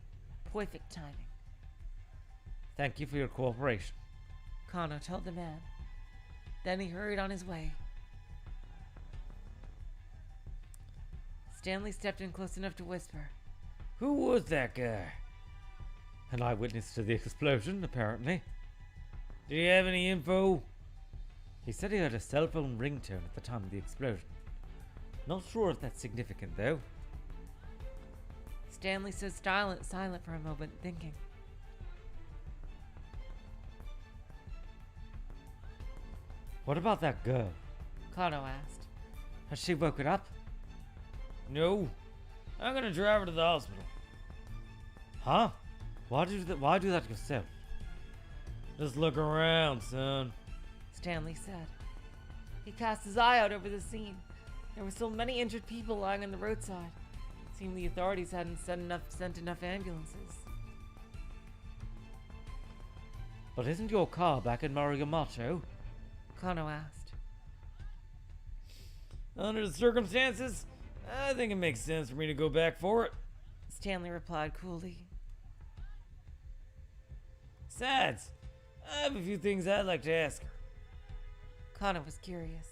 Perfect timing. Thank you for your cooperation. Kano told the man. Then he hurried on his way. Stanley stepped in close enough to whisper. Who was that guy? An eyewitness to the explosion, apparently. Do you have any info? He said he had a cell phone ringtone at the time of the explosion. Not sure if that's significant, though. Stanley stood silent for a moment, thinking. What about that girl? Kano asked. Has she woken up? No. I'm gonna drive her to the hospital. Huh? Why do that yourself? Just look around, son. Stanley said. He cast his eye out over the scene. There were still many injured people lying on the roadside. It seemed the authorities hadn't sent enough ambulances. But isn't your car back in Minorikawa? Kano asked. Under the circumstances, I think it makes sense for me to go back for it. Stanley replied coolly. Besides, I have a few things I'd like to ask her. Kano was curious.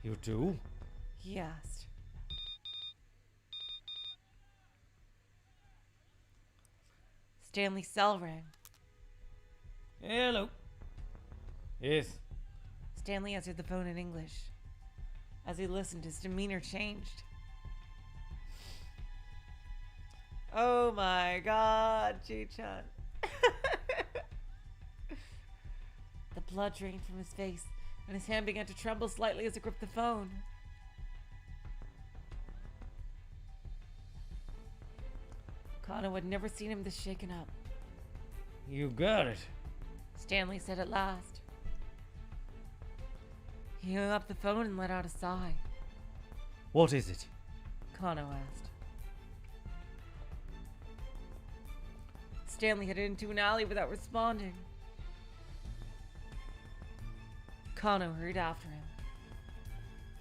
You do? He asked. Stanley's cell rang. Hello. Yes. Stanley answered the phone in English. As he listened, his demeanor changed. Oh my god, Ji-chan. The blood drained from his face, and his hand began to tremble slightly as he gripped the phone. Kano had never seen him this shaken up. You got it. Stanley said at last. He hung up the phone and let out a sigh. What is it? Kano asked. Stanley headed into an alley without responding. Kano hurried after him.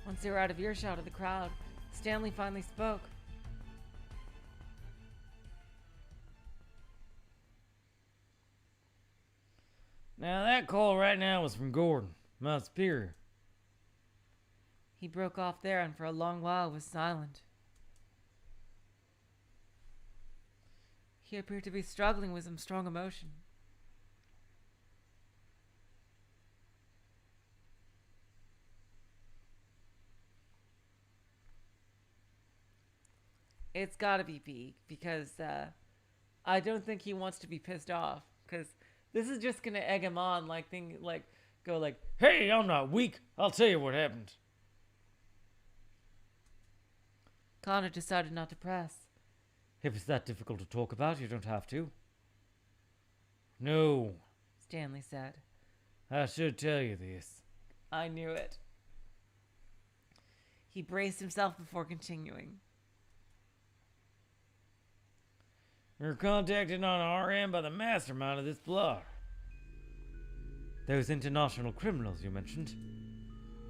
Once they were out of earshot of the crowd, Stanley finally spoke. Now that call right now was from Gordon, my superior. He broke off there and for a long while was silent. He appeared to be struggling with some strong emotion. It's gotta be P, because I don't think he wants to be pissed off, because this is just gonna egg him on, go like, Hey, I'm not weak. I'll tell you what happened. Connor decided not to press. If it's that difficult to talk about, you don't have to. No, Stanley said. I should tell you this. I knew it. He braced himself before continuing. We're contacted on our end by the mastermind of this plot. Those international criminals you mentioned.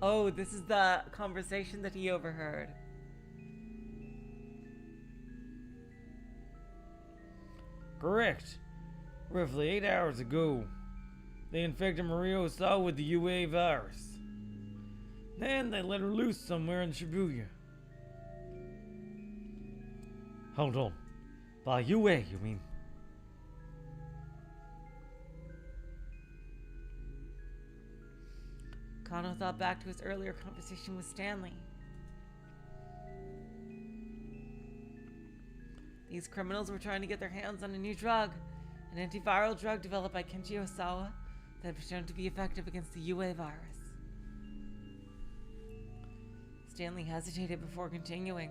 Oh, this is the conversation that he overheard. Correct. Roughly 8 hours ago, they infected Maria Osawa with the UA virus. Then they let her loose somewhere in Shibuya. Hold on. By UA, you mean? Kano thought back to his earlier conversation with Stanley. These criminals were trying to get their hands on a new drug, an antiviral drug developed by Kenji Osawa that was shown to be effective against the UA virus. Stanley hesitated before continuing.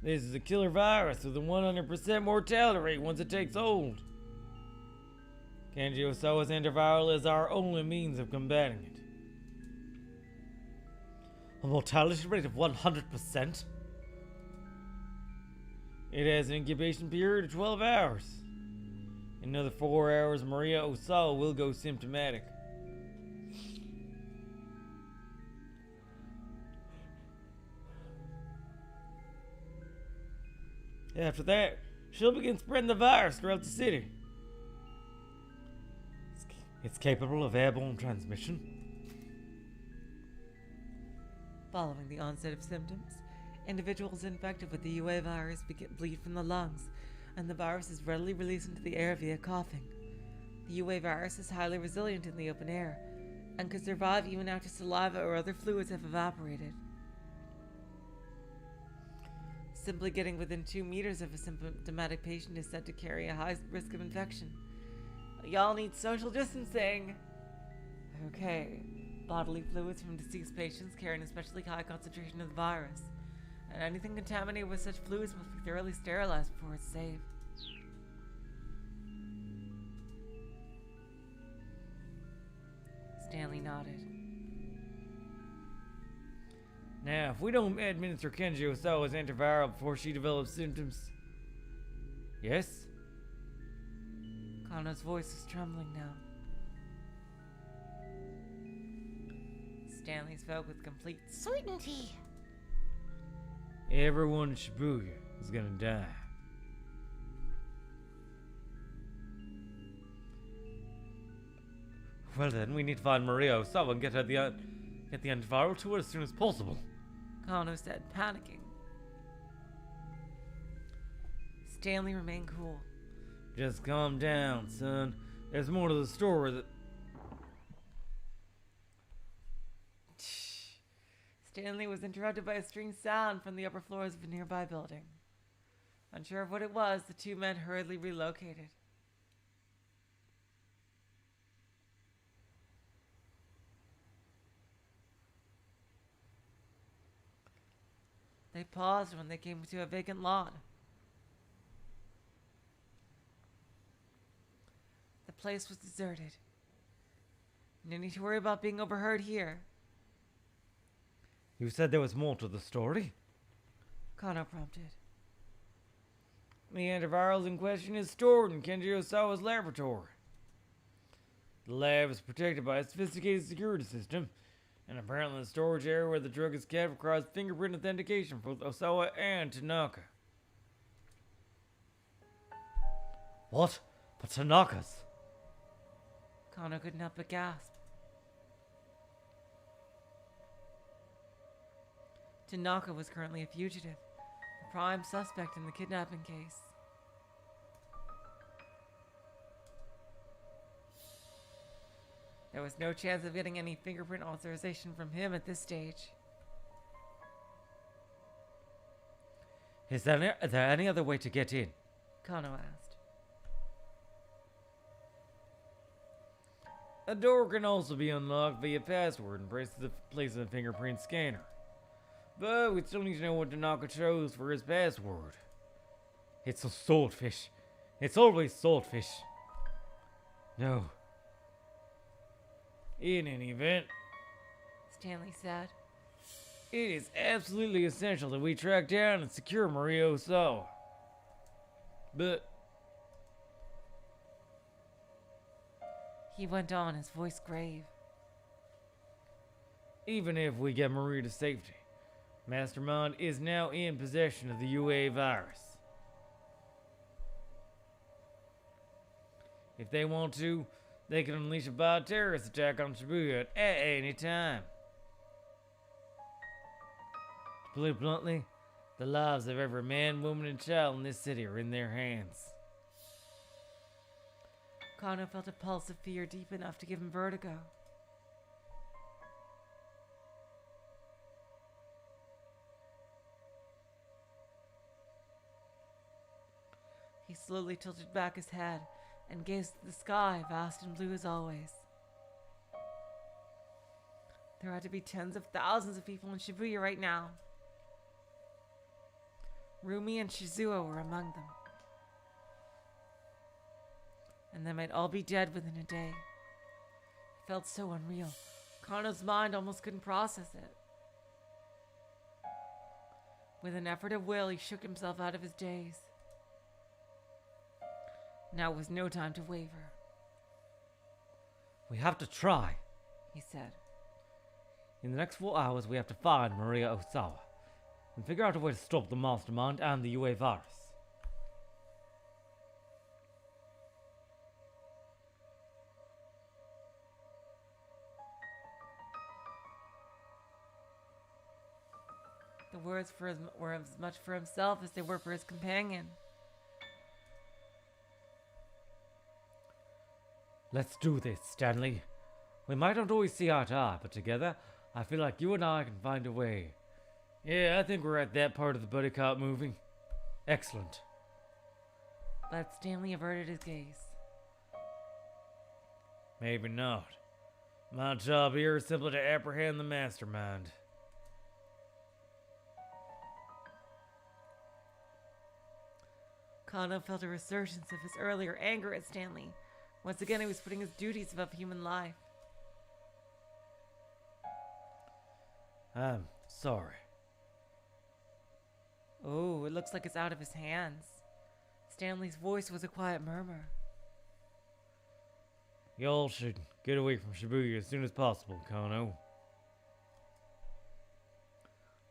This is a killer virus with a 100% mortality rate once it takes hold. Kenji Osawa's antiviral is our only means of combating it. A mortality rate of 100%? It has an incubation period of 12 hours. In another 4 hours, Maria Osawa will go symptomatic. After that, she'll begin spreading the virus throughout the city. It's capable of airborne transmission. Following the onset of symptoms, individuals infected with the UA virus bleed from the lungs, and the virus is readily released into the air via coughing. The UA virus is highly resilient in the open air, and could survive even after saliva or other fluids have evaporated. Simply getting within 2 meters of a symptomatic patient is said to carry a high risk of infection. Y'all need social distancing! Okay. Bodily fluids from deceased patients carry an especially high concentration of the virus, and anything contaminated with such fluids must be thoroughly sterilized before it's safe. Stanley nodded. Now, if we don't administer Kenji Osawa's antiviral before she develops symptoms... Yes? Kano's voice is trembling now. Stanley spoke with complete Certainty. Everyone in Shibuya is gonna die. Well then, we need to find Maria Osawa and get the antiviral to her as soon as possible. Kano said, panicking. Stanley remained cool. Just calm down, son. There's more to the story that... Stanley was interrupted by a strange sound from the upper floors of a nearby building. Unsure of what it was, the two men hurriedly relocated. They paused when they came to a vacant lot. place was deserted. No need to worry about being overheard here, You said there was more to the story? Kano prompted. The antivirals in question is stored in Kenji Osawa's laboratory. The lab is protected by a sophisticated security system, and apparently the storage area where the drug is kept requires fingerprint authentication for both Osawa and Tanaka. What? But Tanaka's? Kano couldn't help but gasp. Tanaka was currently a fugitive, the prime suspect in the kidnapping case. There was no chance of getting any fingerprint authorization from him at this stage. Is there any other way to get in? Kano asked. A door can also be unlocked via password and place a fingerprint scanner. But we still need to know what Tanaka chose for his password. It's a swordfish. It's always swordfish. No. In any event, Stanley said. it is absolutely essential that we track down and secure Maria Osawa. But He went on, his voice grave. even if we get Maria to safety, Mastermind is now in possession of the UA virus. If they want to, they can unleash a bioterrorist attack on Shibuya at any time. To put it bluntly, the lives of every man, woman, and child in this city are in their hands. Kano felt a pulse of fear deep enough to give him vertigo. He slowly tilted back his head and gazed at the sky, vast and blue as always. There had to be tens of thousands of people in Shibuya right now. Rumi and Shizuo were among them. And they might all be dead within a day. It felt so unreal. Kano's mind almost couldn't process it. With an effort of will, he shook himself out of his daze. Now was no time to waver, We have to try. he said. In the next 4 hours, we have to find Maria Osawa and figure out a way to stop the Mastermind and the UA virus. The words were as much for himself as they were for his companion. Let's do this, Stanley. We might not always see eye to eye, but together, I feel like you and I can find a way. Yeah, I think we're at that part of the buddy cop movie. Excellent. But Stanley averted his gaze. Maybe not. My job here is simply to apprehend the mastermind. Kano felt a resurgence of his earlier anger at Stanley. Once again, he was putting his duties above human life. I'm sorry. Oh, it looks like it's out of his hands. Stanley's voice was a quiet murmur. Y'all should get away from Shibuya as soon as possible, Kano.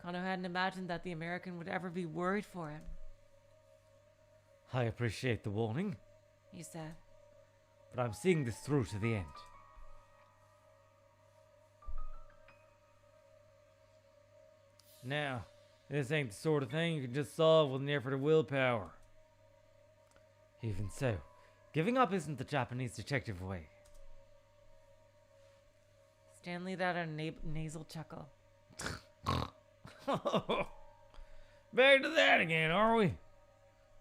Kano hadn't imagined that the American would ever be worried for him, I appreciate the warning, he said. but I'm seeing this through to the end. Now, this ain't the sort of thing you can just solve with an effort of willpower. Even so, giving up isn't the Japanese detective way. Stanley let out a nasal chuckle. Back to that again, are we?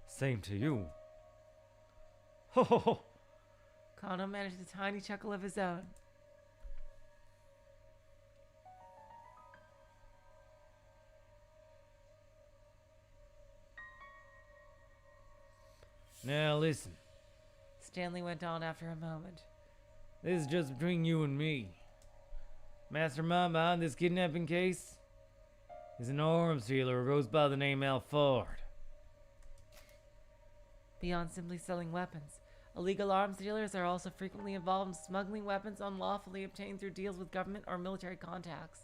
Same to you. Ho ho ho. Kano managed a tiny chuckle of his own. Now listen. Stanley went on after a moment. This is just between you and me. Mastermind behind this kidnapping case is an arms dealer who goes by the name Alfard. Beyond simply selling weapons, illegal arms dealers are also frequently involved in smuggling weapons unlawfully obtained through deals with government or military contacts.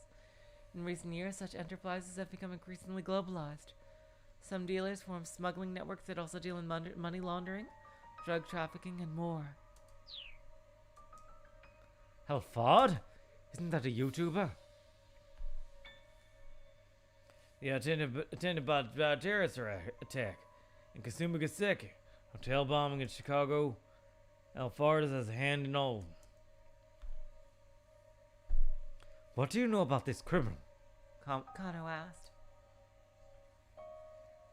In recent years, such enterprises have become increasingly globalized. Some dealers form smuggling networks that also deal in money laundering, drug trafficking, and more. Alfard? Isn't that a YouTuber? Yeah, attended by a terrorist attack in Kasumigaseki, hotel bombing in Chicago. Alfard has a hand in all. What do you know about this criminal? Kano asked.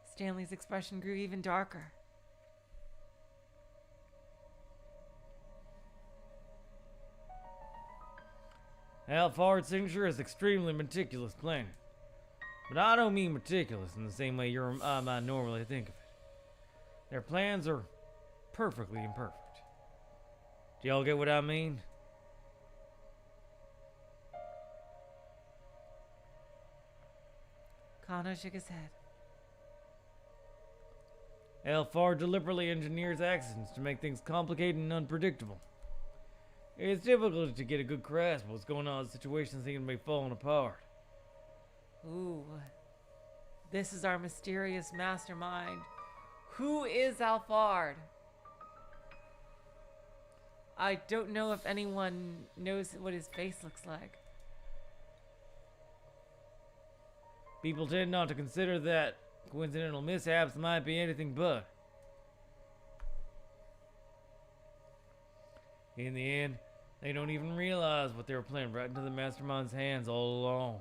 Stanley's expression grew even darker. Alfard's signature is extremely meticulous planning. But I don't mean meticulous in the same way I might normally think of it. Their plans are perfectly imperfect. Do y'all get what I mean? Kano shook his head. Alfard deliberately engineers accidents to make things complicated and unpredictable. It's difficult to get a good grasp of what's going on in situations seem to be falling apart. Ooh. This is our mysterious mastermind. Who is Alfard? I don't know if anyone knows what his face looks like. People tend not to consider that coincidental mishaps might be anything but. In the end, they don't even realize what they were playing right into the mastermind's hands all along.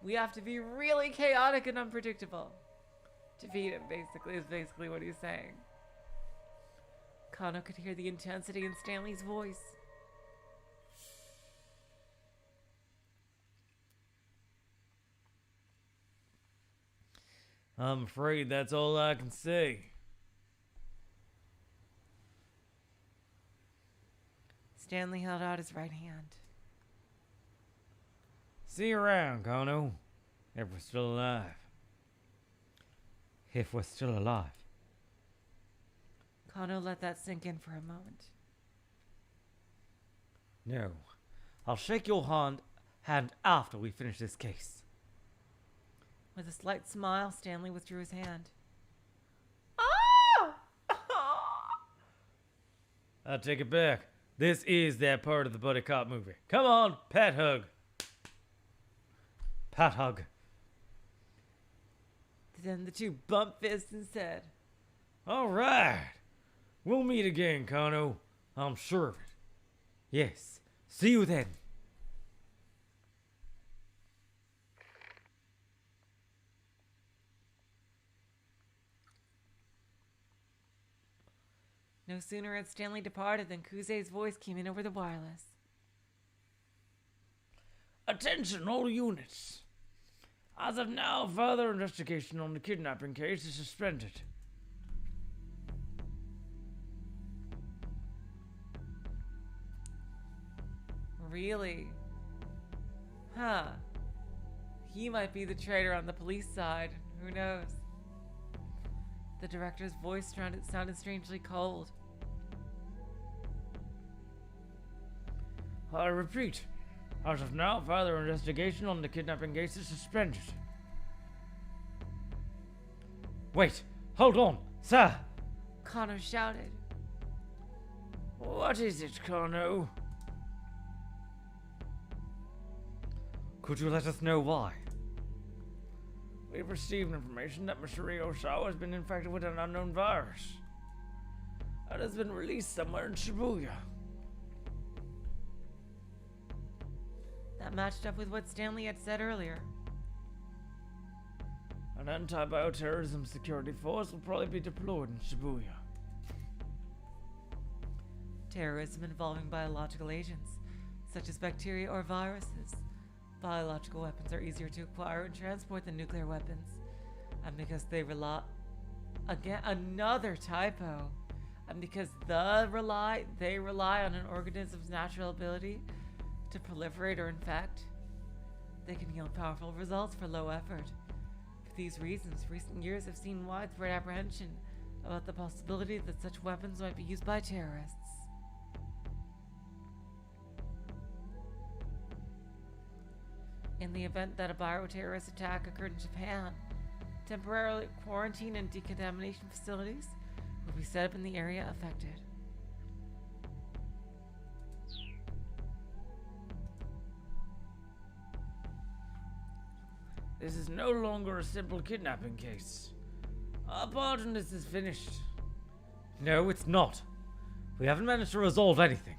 We have to be really chaotic and unpredictable. Defeat him, is basically what he's saying. Kano could hear the intensity in Stanley's voice. I'm afraid that's all I can say. Stanley held out his right hand. See you around, Kano. If we're still alive. If we're still alive. Kano let that sink in for a moment. No. I'll shake your hand after we finish this case. With a slight smile, Stanley withdrew his hand. I'll take it back. This is that part of the buddy cop movie. Come on, pat hug. Pat hug. Then the two bumped fists and said, All right. We'll meet again, Kano. I'm sure of it. Yes. See you then. No sooner had Stanley departed than Kuze's voice came in over the wireless. Attention all units. As of now, further investigation on the kidnapping case is suspended. Really? Huh. He might be the traitor on the police side. Who knows? The director's voice sounded strangely cold. I repeat, as of now, further investigation on the kidnapping case is suspended. Wait, hold on, sir! Kano shouted. What is it, Kano? Could you let us know why? We've received information that Mr. Osawa has been infected with an unknown virus. It has been released somewhere in Shibuya. That matched up with what Stanley had said earlier. An anti-bioterrorism security force will probably be deployed in Shibuya. Terrorism involving biological agents, such as bacteria or viruses. Biological weapons are easier to acquire and transport than nuclear weapons, and because they Again, another typo. And because they rely on an organism's natural ability to proliferate or infect, they can yield powerful results for low effort. For these reasons, recent years have seen widespread apprehension about the possibility that such weapons might be used by terrorists. In the event that a bioterrorist attack occurred in Japan, temporary quarantine and decontamination facilities will be set up in the area affected. This is no longer a simple kidnapping case. Our part in this is finished. No, it's not. We haven't managed to resolve anything.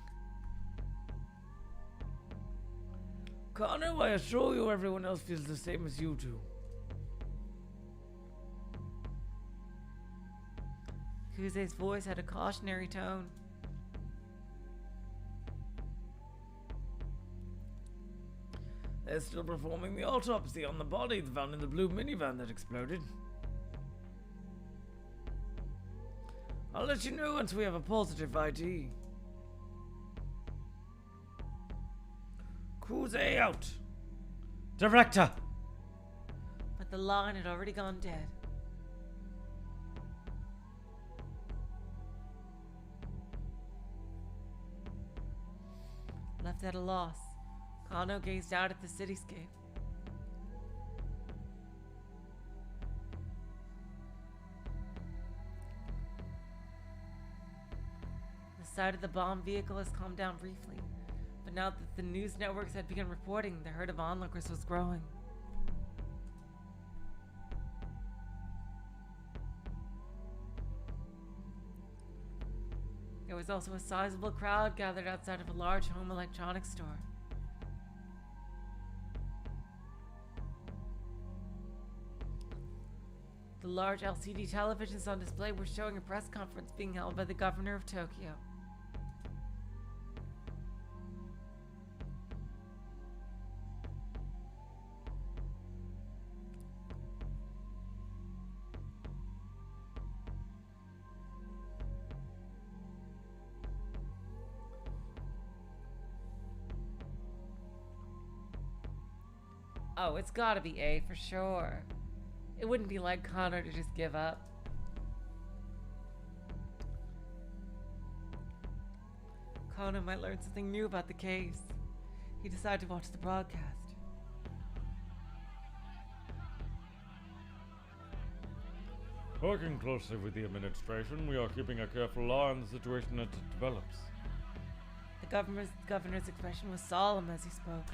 Kano, I assure you everyone else feels the same as you do. Kuze's voice had a cautionary tone. They're still performing the autopsy on the body found in the blue minivan that exploded. I'll let you know once we have a positive ID. Kuze out! Director! But the line had already gone dead. Left at a loss, Kano gazed out at the cityscape. The sight of the bomb vehicle has calmed down briefly, but now that the news networks had begun reporting, the herd of onlookers was growing. There was also a sizable crowd gathered outside of a large home electronics store. The large LCD televisions on display were showing a press conference being held by the governor of Tokyo. Oh, it's gotta be A for sure. It wouldn't be like Connor to just give up. Connor might learn something new about the case. He decided to watch the broadcast. Working closely with the administration, we are keeping a careful eye on the situation as it develops. The governor's expression was solemn as he spoke.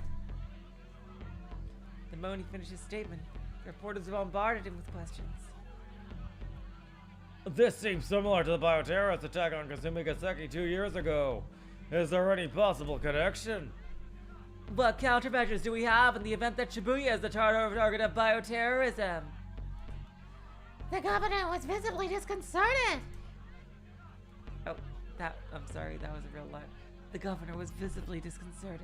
The moment he finished his statement, the reporters bombarded him with questions. This seems similar to the bioterrorist attack on Kasumigaseki 2 years ago. Is there any possible connection? What countermeasures do we have in the event that Shibuya is the target of bioterrorism? The governor was visibly disconcerted. Oh, I'm sorry, that was a real line. The governor was visibly disconcerted.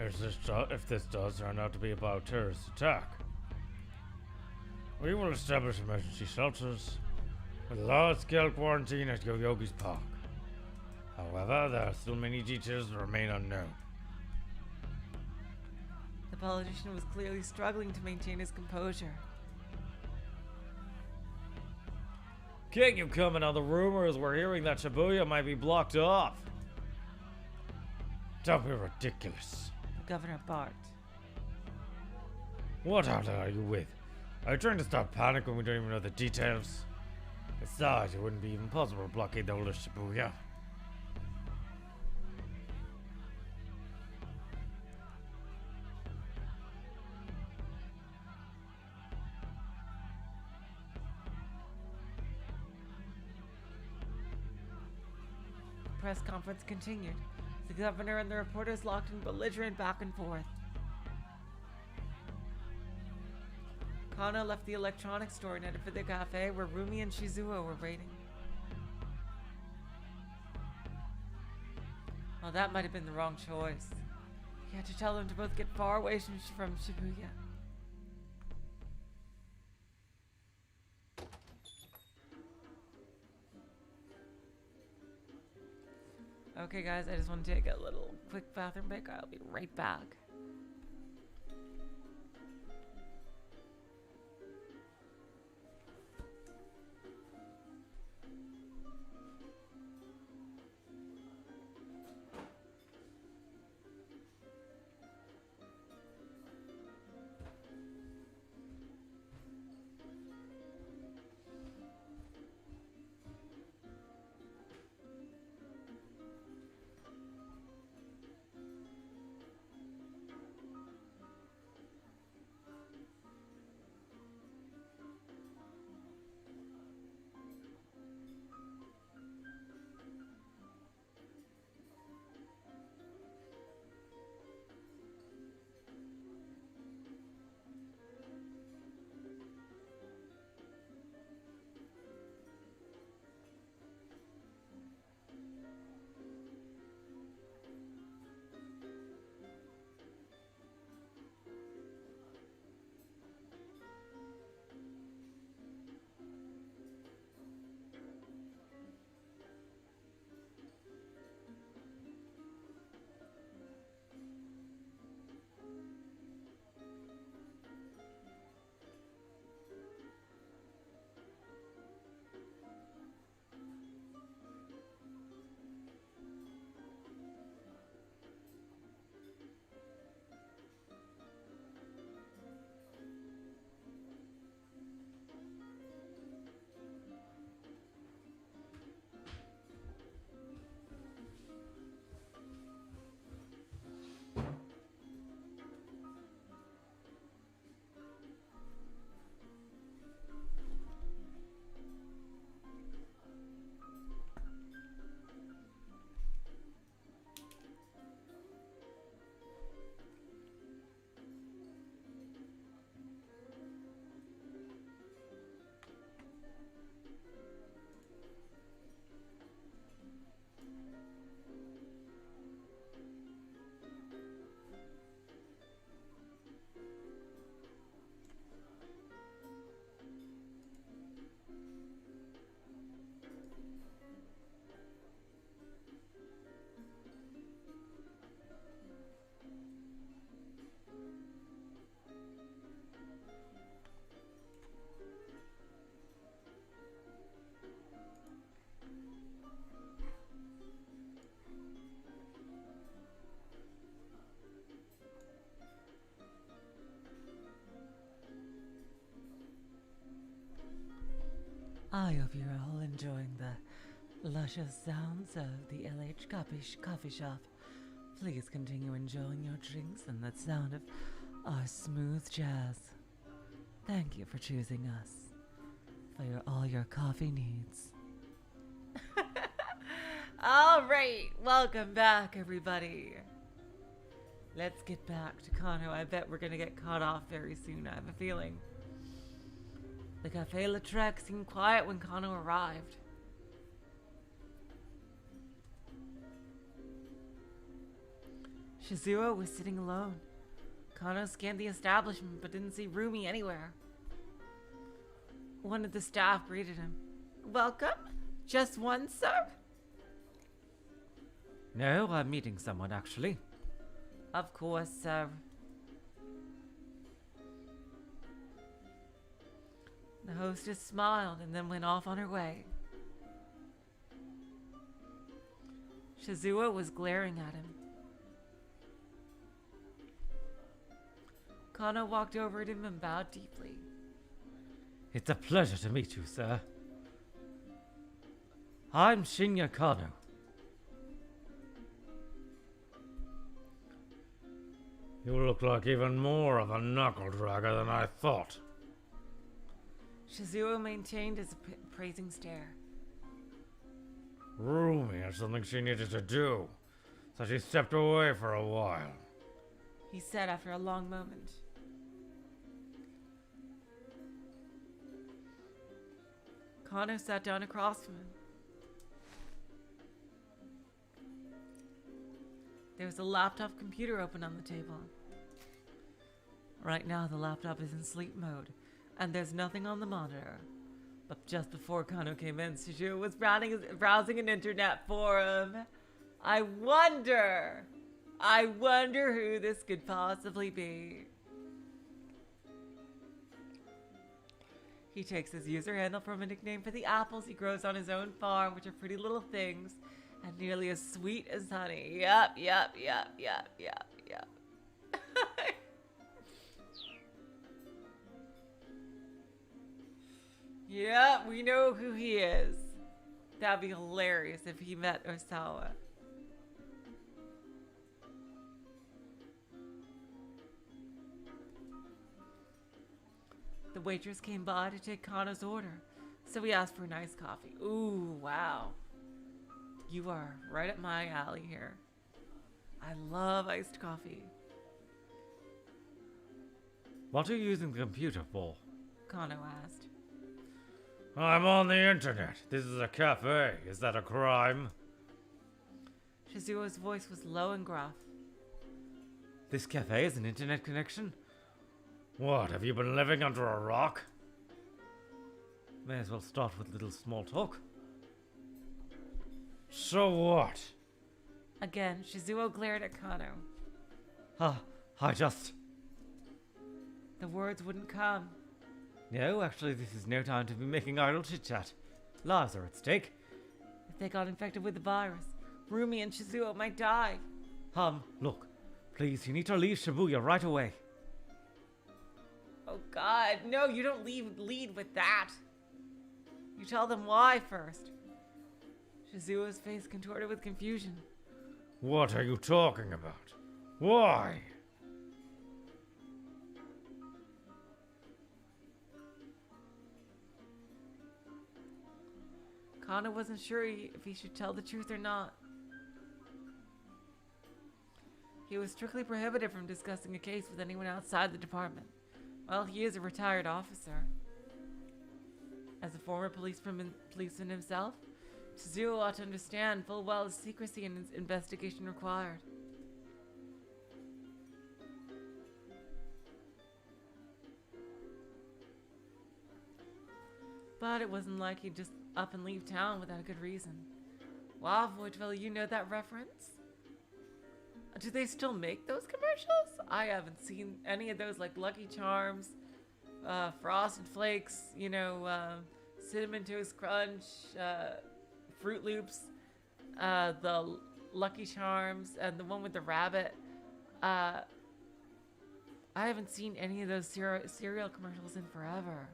If this does turn out to be a bioterrorist attack, we will establish emergency shelters with large-scale quarantine at Yoyogi's Park. However, there are still many details that remain unknown. The politician was clearly struggling to maintain his composure. Can't you comment on the rumors we're hearing that Shibuya might be blocked off? Don't be ridiculous. The governor barked. What outlet are you with? Are you trying to start panic when we don't even know the details? Besides, it wouldn't be even possible to blockade the whole of Shibuya. The press conference continued. The governor and the reporters locked in belligerent back and forth. Kano left the electronics store and headed for the cafe where Rumi and Shizuo were waiting. Well, that might have been the wrong choice. He had to tell them to both get far away from Shibuya. Okay, guys, I just want to take a little quick bathroom break. I'll be right back. I hope you're all enjoying the luscious sounds of the LH coffee shop. Please continue enjoying your drinks and the sound of our smooth jazz. Thank you for choosing us for all your coffee needs. All right, welcome back, everybody. Let's get back to Kano. I bet we're gonna get caught off very soon. I have a feeling. The Café Lautrec seemed quiet when Kano arrived. Shizuo was sitting alone. Kano scanned the establishment but didn't see Rumi anywhere. One of the staff greeted him. Welcome? Just one, sir? No, I'm meeting someone actually. Of course, sir. The hostess smiled and then went off on her way. Shizuo was glaring at him. Kano walked over to him and bowed deeply. It's a pleasure to meet you, sir. I'm Shinya Kano. You look like even more of a knuckle dragger than I thought. Shizuo maintained his appraising stare. Rumi had something she needed to do, so she stepped away for a while. He said after a long moment. Kano sat down across from him. There there's a laptop computer open on the table. Right now, the laptop is in sleep mode, and there's nothing on the monitor. But just before Kano came in, Shibuya was browsing an internet forum. I wonder who this could possibly be. He takes his user handle from a nickname for the apples he grows on his own farm, which are pretty little things, and nearly as sweet as honey. Yup. Yeah, we know who he is. That'd be hilarious if he met Osawa. The waitress came by to take Kano's order, so we asked for an iced coffee. Ooh, wow. You are right up my alley here. I love iced coffee. What are you using the computer for? Kano asked. I'm on the internet. This is a cafe. Is that a crime? Shizuo's voice was low and gruff. This cafe has an internet connection? What, have you been living under a rock? May as well start with a little small talk. So what? Again, Shizuo glared at Kano. I just... The words wouldn't come. No, actually, this is no time to be making idle chit-chat. Lives are at stake. If they got infected with the virus, Rumi and Shizuo might die. Look. Please, you need to leave Shibuya right away. Oh God, no, you don't lead with that. You tell them why first. Shizuo's face contorted with confusion. What are you talking about? Why? Kano wasn't sure if he should tell the truth or not. He was strictly prohibited from discussing a case with anyone outside the department. Well, he is a retired officer. As a former policeman himself, Shizuo ought to understand full well the secrecy in his investigation required. But it wasn't like he'd just up and leave town without a good reason. Wow, Voidville, you know that reference? Do they still make those commercials? I haven't seen any of those, like Lucky Charms, Frosted Flakes, Cinnamon Toast Crunch, Fruit Loops, the Lucky Charms, and the one with the rabbit. I haven't seen any of those cereal commercials in forever.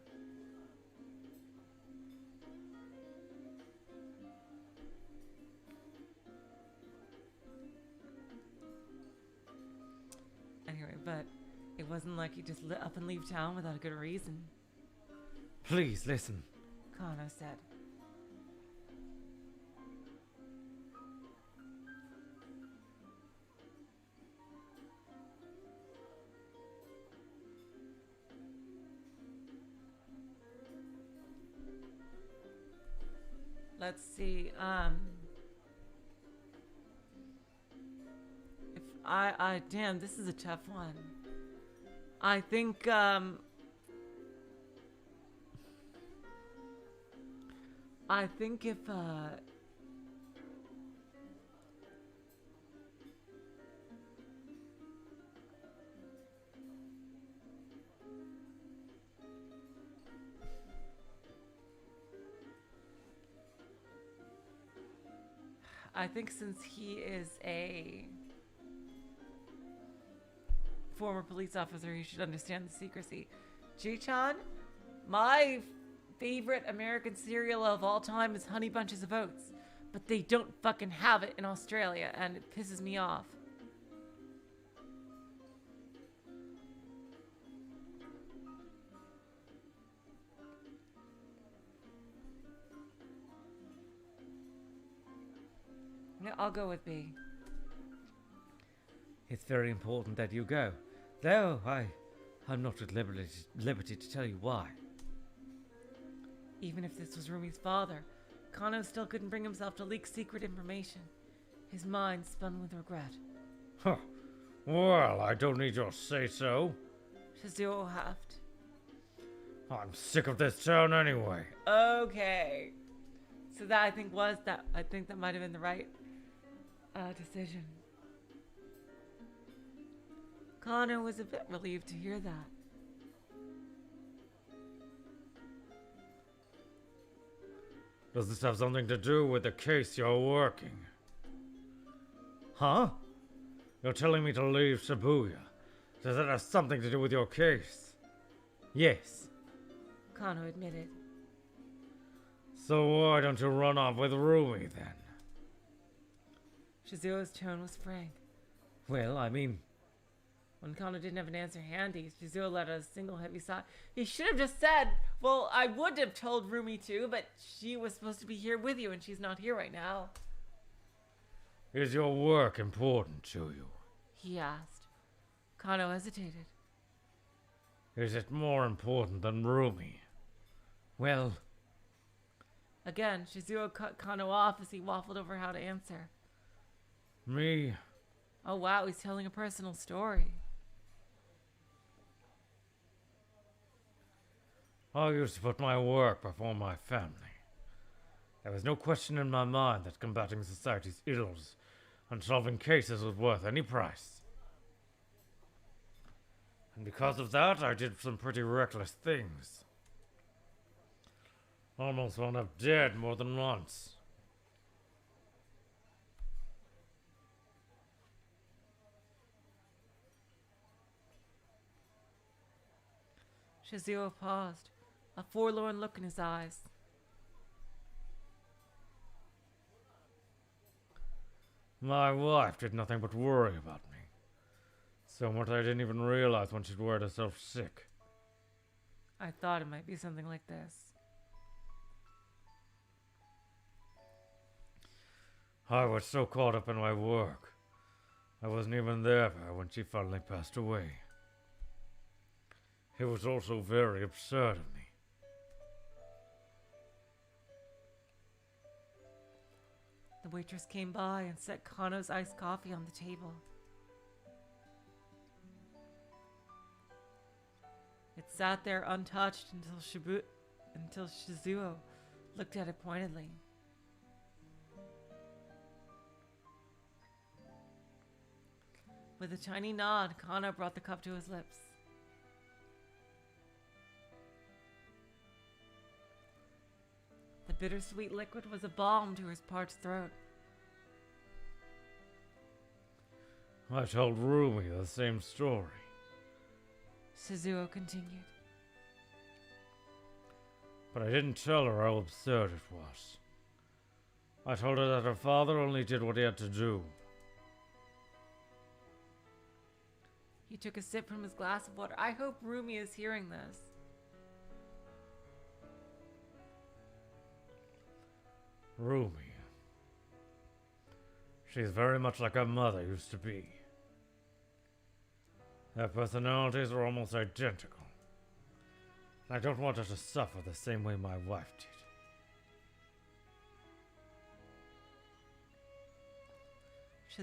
Anyway, but it wasn't like he just lit up and leave town without a good reason. Please listen. Kano said. Let's see, damn, this is a tough one. I think, if, I think since he is a former police officer, he should understand the secrecy. G-chan, my favorite American cereal of all time is Honey Bunches of Oats, but they don't fucking have it in Australia, and it pisses me off. Yeah, I'll go with B. It's very important that you go. Though I'm not at liberty to tell you why. Even if this was Rumi's father, Kano still couldn't bring himself to leak secret information. His mind spun with regret. Huh. Well, I don't need your say-so. Shizuo huffed. I'm sick of this town anyway. Okay. So that I think that might have been the right decision. Connor was a bit relieved to hear that. Does this have something to do with the case you're working? Huh? You're telling me to leave Shibuya. Does that have something to do with your case? Yes. Kano admitted. So why don't you run off with Rumi then? Shizuo's tone was frank. Well, I mean, When Kano didn't have an answer handy, Shizuo let out a single heavy sigh. He should have just said, well, I would have told Rumi too, but she was supposed to be here with you and she's not here right now. Is your work important to you? He asked. Kano hesitated. Is it more important than Rumi? well, Again, Shizuo cut Kano off as he waffled over how to answer. Me? Oh wow, he's telling a personal story. I used to put my work before my family. There was no question in my mind that combating society's ills and solving cases was worth any price. And because of that, I did some pretty reckless things. Almost wound up dead more than once. Shizuo paused, a forlorn look in his eyes. My wife did nothing but worry about me. So much I didn't even realize when she'd worried herself sick. I thought it might be something like this. I was so caught up in my work. I wasn't even there for her when she finally passed away. It was also very absurd of me. The waitress came by and set Kano's iced coffee on the table. It sat there untouched until Shizuo looked at it pointedly. With a tiny nod, Kano brought the cup to his lips. The bittersweet liquid was a balm to his parched throat. I told Rumi the same story. Shizuo continued. But I didn't tell her how absurd it was. I told her that her father only did what he had to do. He took a sip from his glass of water. I hope Rumi is hearing this. Rumi. She's very much like her mother used to be. Their personalities are almost identical. I don't want her to suffer the same way my wife did.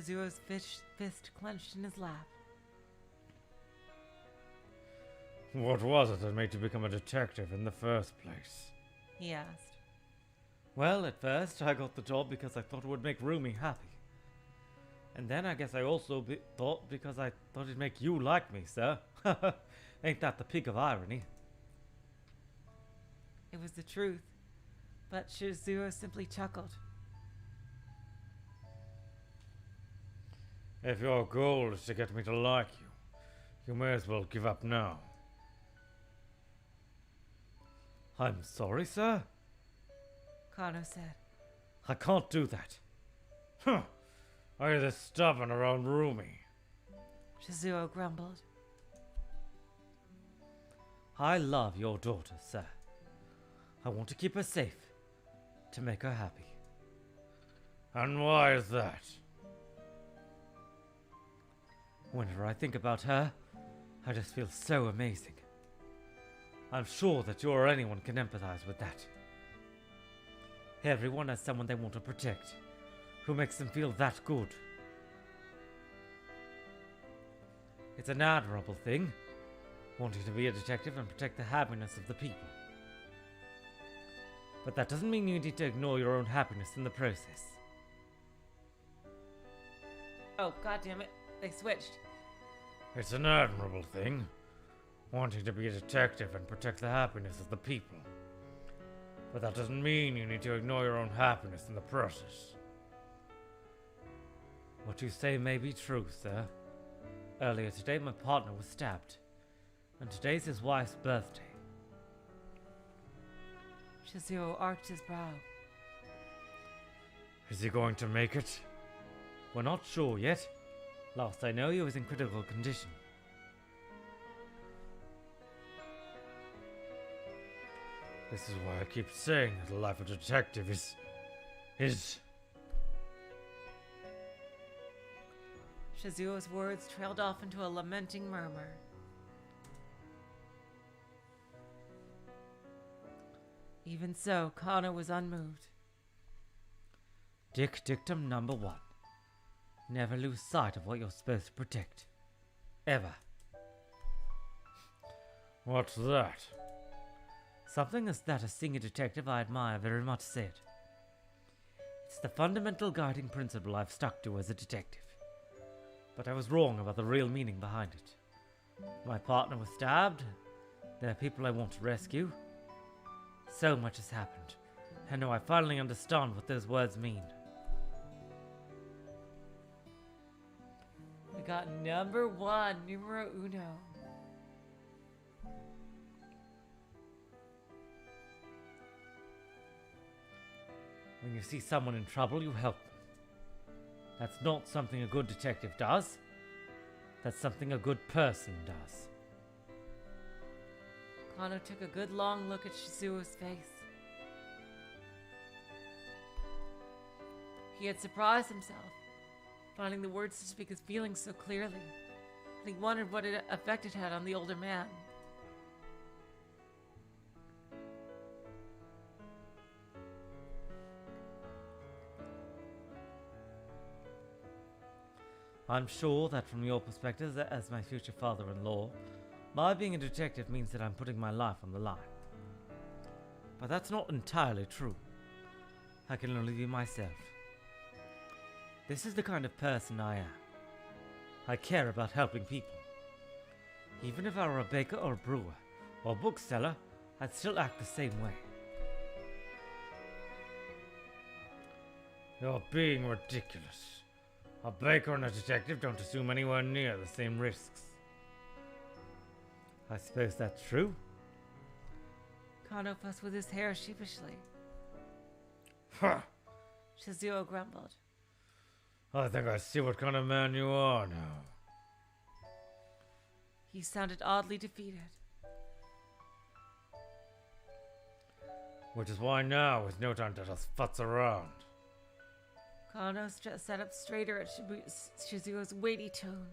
Shizuo's fist clenched in his lap. What was it that made you become a detective in the first place? He asked. well, at first I got the job because I thought it would make Rumi happy. And then I guess I also thought because I thought it'd make you like me, sir. Ain't that the peak of irony? It was the truth, but Shizuo simply chuckled. If your goal is to get me to like you, you may as well give up now. I'm sorry, sir. Kano said. I can't do that. Huh. Are you this stubborn around Rumi? Shizuo grumbled. I love your daughter, sir. I want to keep her safe, to make her happy. And why is that? Whenever I think about her, I just feel so amazing. I'm sure that you or anyone can empathize with that. Everyone has someone they want to protect, who makes them feel that good. It's an admirable thing, wanting to be a detective and protect the happiness of the people. But that doesn't mean you need to ignore your own happiness in the process. Oh, god damn it. They switched. It's an admirable thing, wanting to be a detective and protect the happiness of the people. But that doesn't mean you need to ignore your own happiness in the process. What you say may be true, sir. Earlier today, my partner was stabbed, and today's his wife's birthday. Shizuo arched his brow. Is he going to make it? We're not sure yet. Last I know, he was in critical condition. This is why I keep saying that the life of a detective is... Shizuo's words trailed off into a lamenting murmur. Even so, Kano was unmoved. Dictum number 1. Never lose sight of what you're supposed to protect. Ever. What's that? Something that a senior detective I admire very much said. It's the fundamental guiding principle I've stuck to as a detective. But I was wrong about the real meaning behind it. My partner was stabbed. There are people I want to rescue. So much has happened. And now I finally understand what those words mean. We got number 1, numero uno. When you see someone in trouble, you help them. That's not something a good detective does. That's something a good person does. Kano took a good long look at Shizuo's face. He had surprised himself, finding the words to speak his feelings so clearly, and he wondered what effect it had on the older man. I'm sure that from your perspective as my future father-in-law, my being a detective means that I'm putting my life on the line. But that's not entirely true. I can only be myself. This is the kind of person I am. I care about helping people. Even if I were a baker or a brewer or a bookseller, I'd still act the same way. You're being ridiculous. A baker and a detective don't assume anywhere near the same risks. I suppose that's true. Kano fussed with his hair sheepishly. Huh! Shizuo grumbled. I think I see what kind of man you are now. He sounded oddly defeated. Which is why now is no time to just futz around. Kano sat up straighter at Shizuo's weighty tone.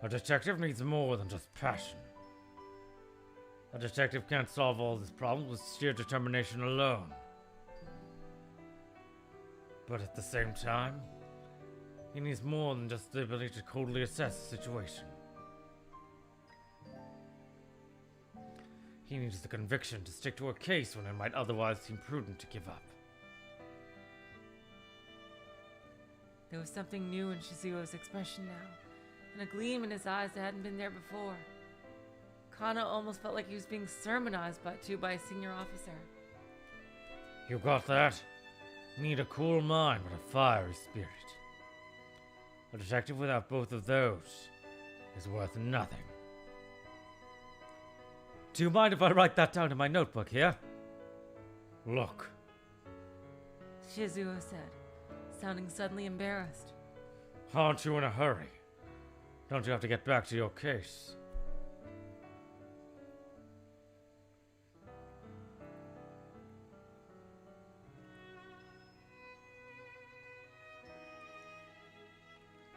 A detective needs more than just passion. A detective can't solve all his problems with sheer determination alone. But at the same time, he needs more than just the ability to coldly assess the situation. He needs the conviction to stick to a case when it might otherwise seem prudent to give up. There was something new in Shizuo's expression now, and a gleam in his eyes that hadn't been there before. Kano almost felt like he was being sermonized by a senior officer. You got that? Need a cool mind but a fiery spirit. A detective without both of those is worth nothing. Do you mind if I write that down in my notebook here? Look. Shizuo said, sounding suddenly embarrassed. Aren't you in a hurry? Don't you have to get back to your case?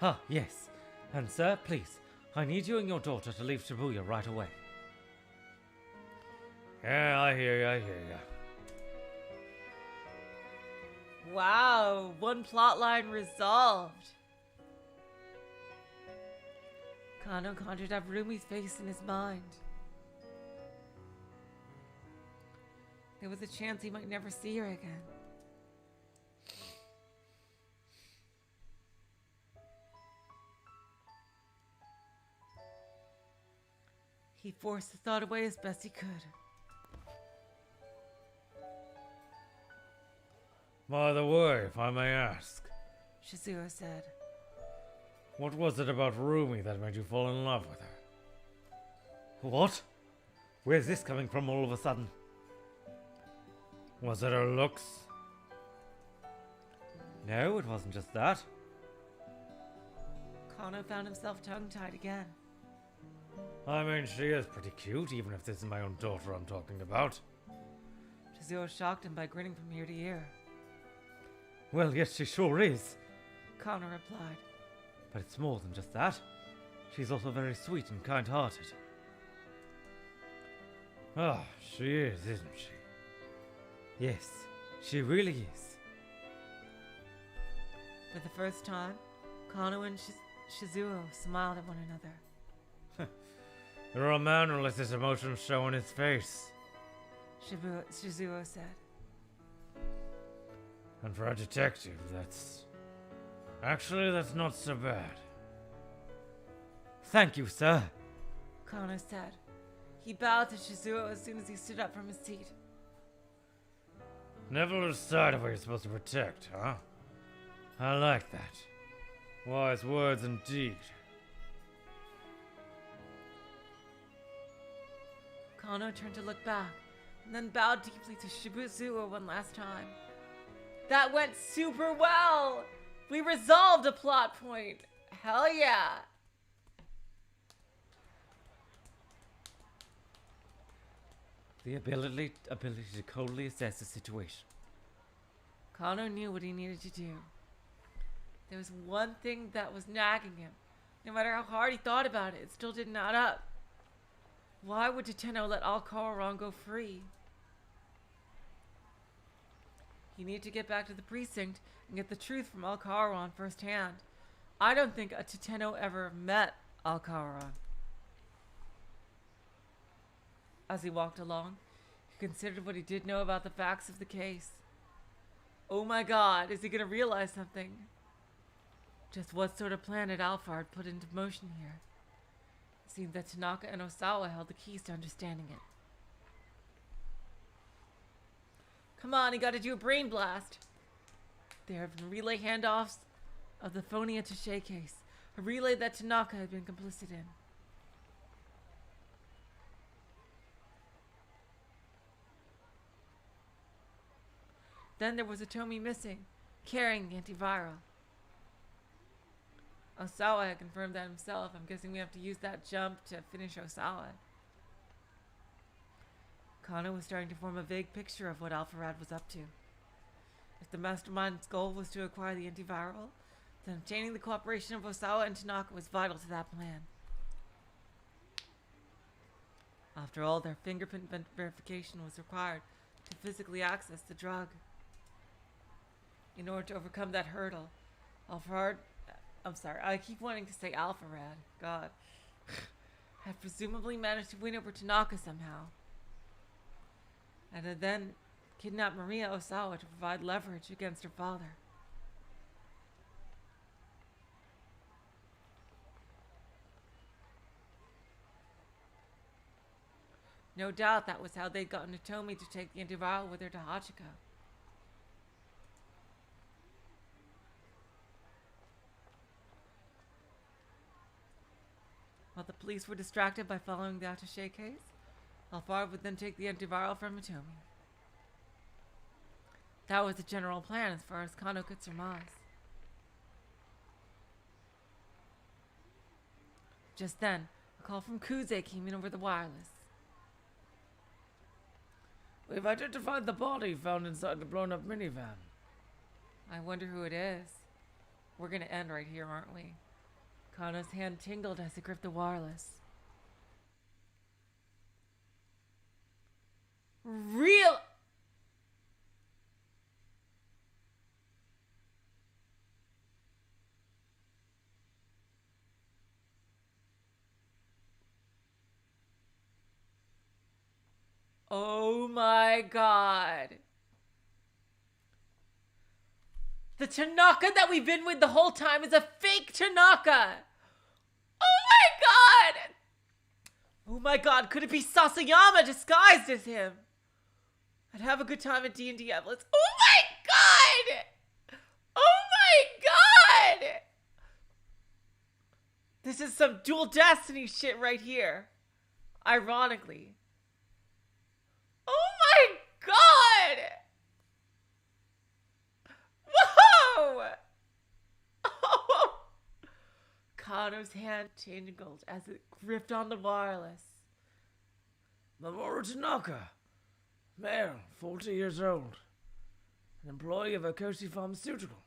Ah, yes. And sir, please, I need you and your daughter to leave Shibuya right away. Yeah, I hear ya. Wow, one plot line resolved. Kano conjured up Rumi's face in his mind. There was a chance he might never see her again. He forced the thought away as best he could. By the way, if I may ask, Shizuo said. what was it about Rumi that made you fall in love with her? What? Where's this coming from all of a sudden? Was it her looks? No, it wasn't just that. Kano found himself tongue-tied again. I mean, she is pretty cute, even if this is my own daughter I'm talking about. Shizuo shocked him by grinning from ear to ear. Well, yes, she sure is. Kano replied. But it's more than just that. She's also very sweet and kind-hearted. Ah, she is, isn't she? Yes, she really is. For the first time, Kano and Shizuo smiled at one another. You're a man who lets his emotions show in his face. Shizuo said. And for a detective, that's not so bad. Thank you, sir. Kano said. He bowed to Shizuo as soon as he stood up from his seat. Never lose sight of what you're supposed to protect, huh? I like that. Wise words indeed. Kano turned to look back, and then bowed deeply to Shibuya one last time. That went super well! We resolved a plot point! Hell yeah! The ability to coldly assess a situation. Kano knew what he needed to do. There was one thing that was nagging him. No matter how hard he thought about it, it still didn't add up. Why would Teteno let Alcaron go free? He needed to get back to the precinct and get the truth from Alcaron firsthand. I don't think a Teteno ever met Alcaron. As he walked along, he considered what he did know about the facts of the case. Oh my god, is he going to realize something? Just what sort of plan had Alphard put into motion here? It seemed that Tanaka and Osawa held the keys to understanding it. Come on, he got to do a brain blast. There have been relay handoffs of the phony attaché case, a relay that Tanaka had been complicit in. Then there was Atomi missing, carrying the antiviral. Osawa had confirmed that himself. I'm guessing we have to use that jump to finish Osawa. Kano was starting to form a vague picture of what Alpharad was up to. If the mastermind's goal was to acquire the antiviral, then obtaining the cooperation of Osawa and Tanaka was vital to that plan. After all, their fingerprint verification was required to physically access the drug. In order to overcome that hurdle, I keep wanting to say Alpharad, God, had presumably managed to win over Tanaka somehow. And had then kidnapped Maria Osawa to provide leverage against her father. No doubt that was how they'd gotten Hitomi to take the antiviral with her to Hachiko. While the police were distracted by following the attaché case, Alphard would then take the antiviral from Hitomi. That was the general plan as far as Kano could surmise. Just then, a call from Kuze came in over the wireless. We've identified the body found inside the blown-up minivan. I wonder who it is. We're gonna end right here, aren't we? Kano's hand tingled as he gripped the wireless. Real... Oh my god. The Tanaka that we've been with the whole time is a fake Tanaka. Oh my god. Oh my god, could it be Sasayama disguised as him? I'd have a good time at D&D Evelyn's. Oh my god! Oh my god! This is some dual destiny shit right here. Ironically. Oh my god! Whoa! Oh. Kano's hand tingled as it gripped on the wireless. Mamoru Tanaka, male, 40 years old, an employee of Okoshi Pharmaceutical.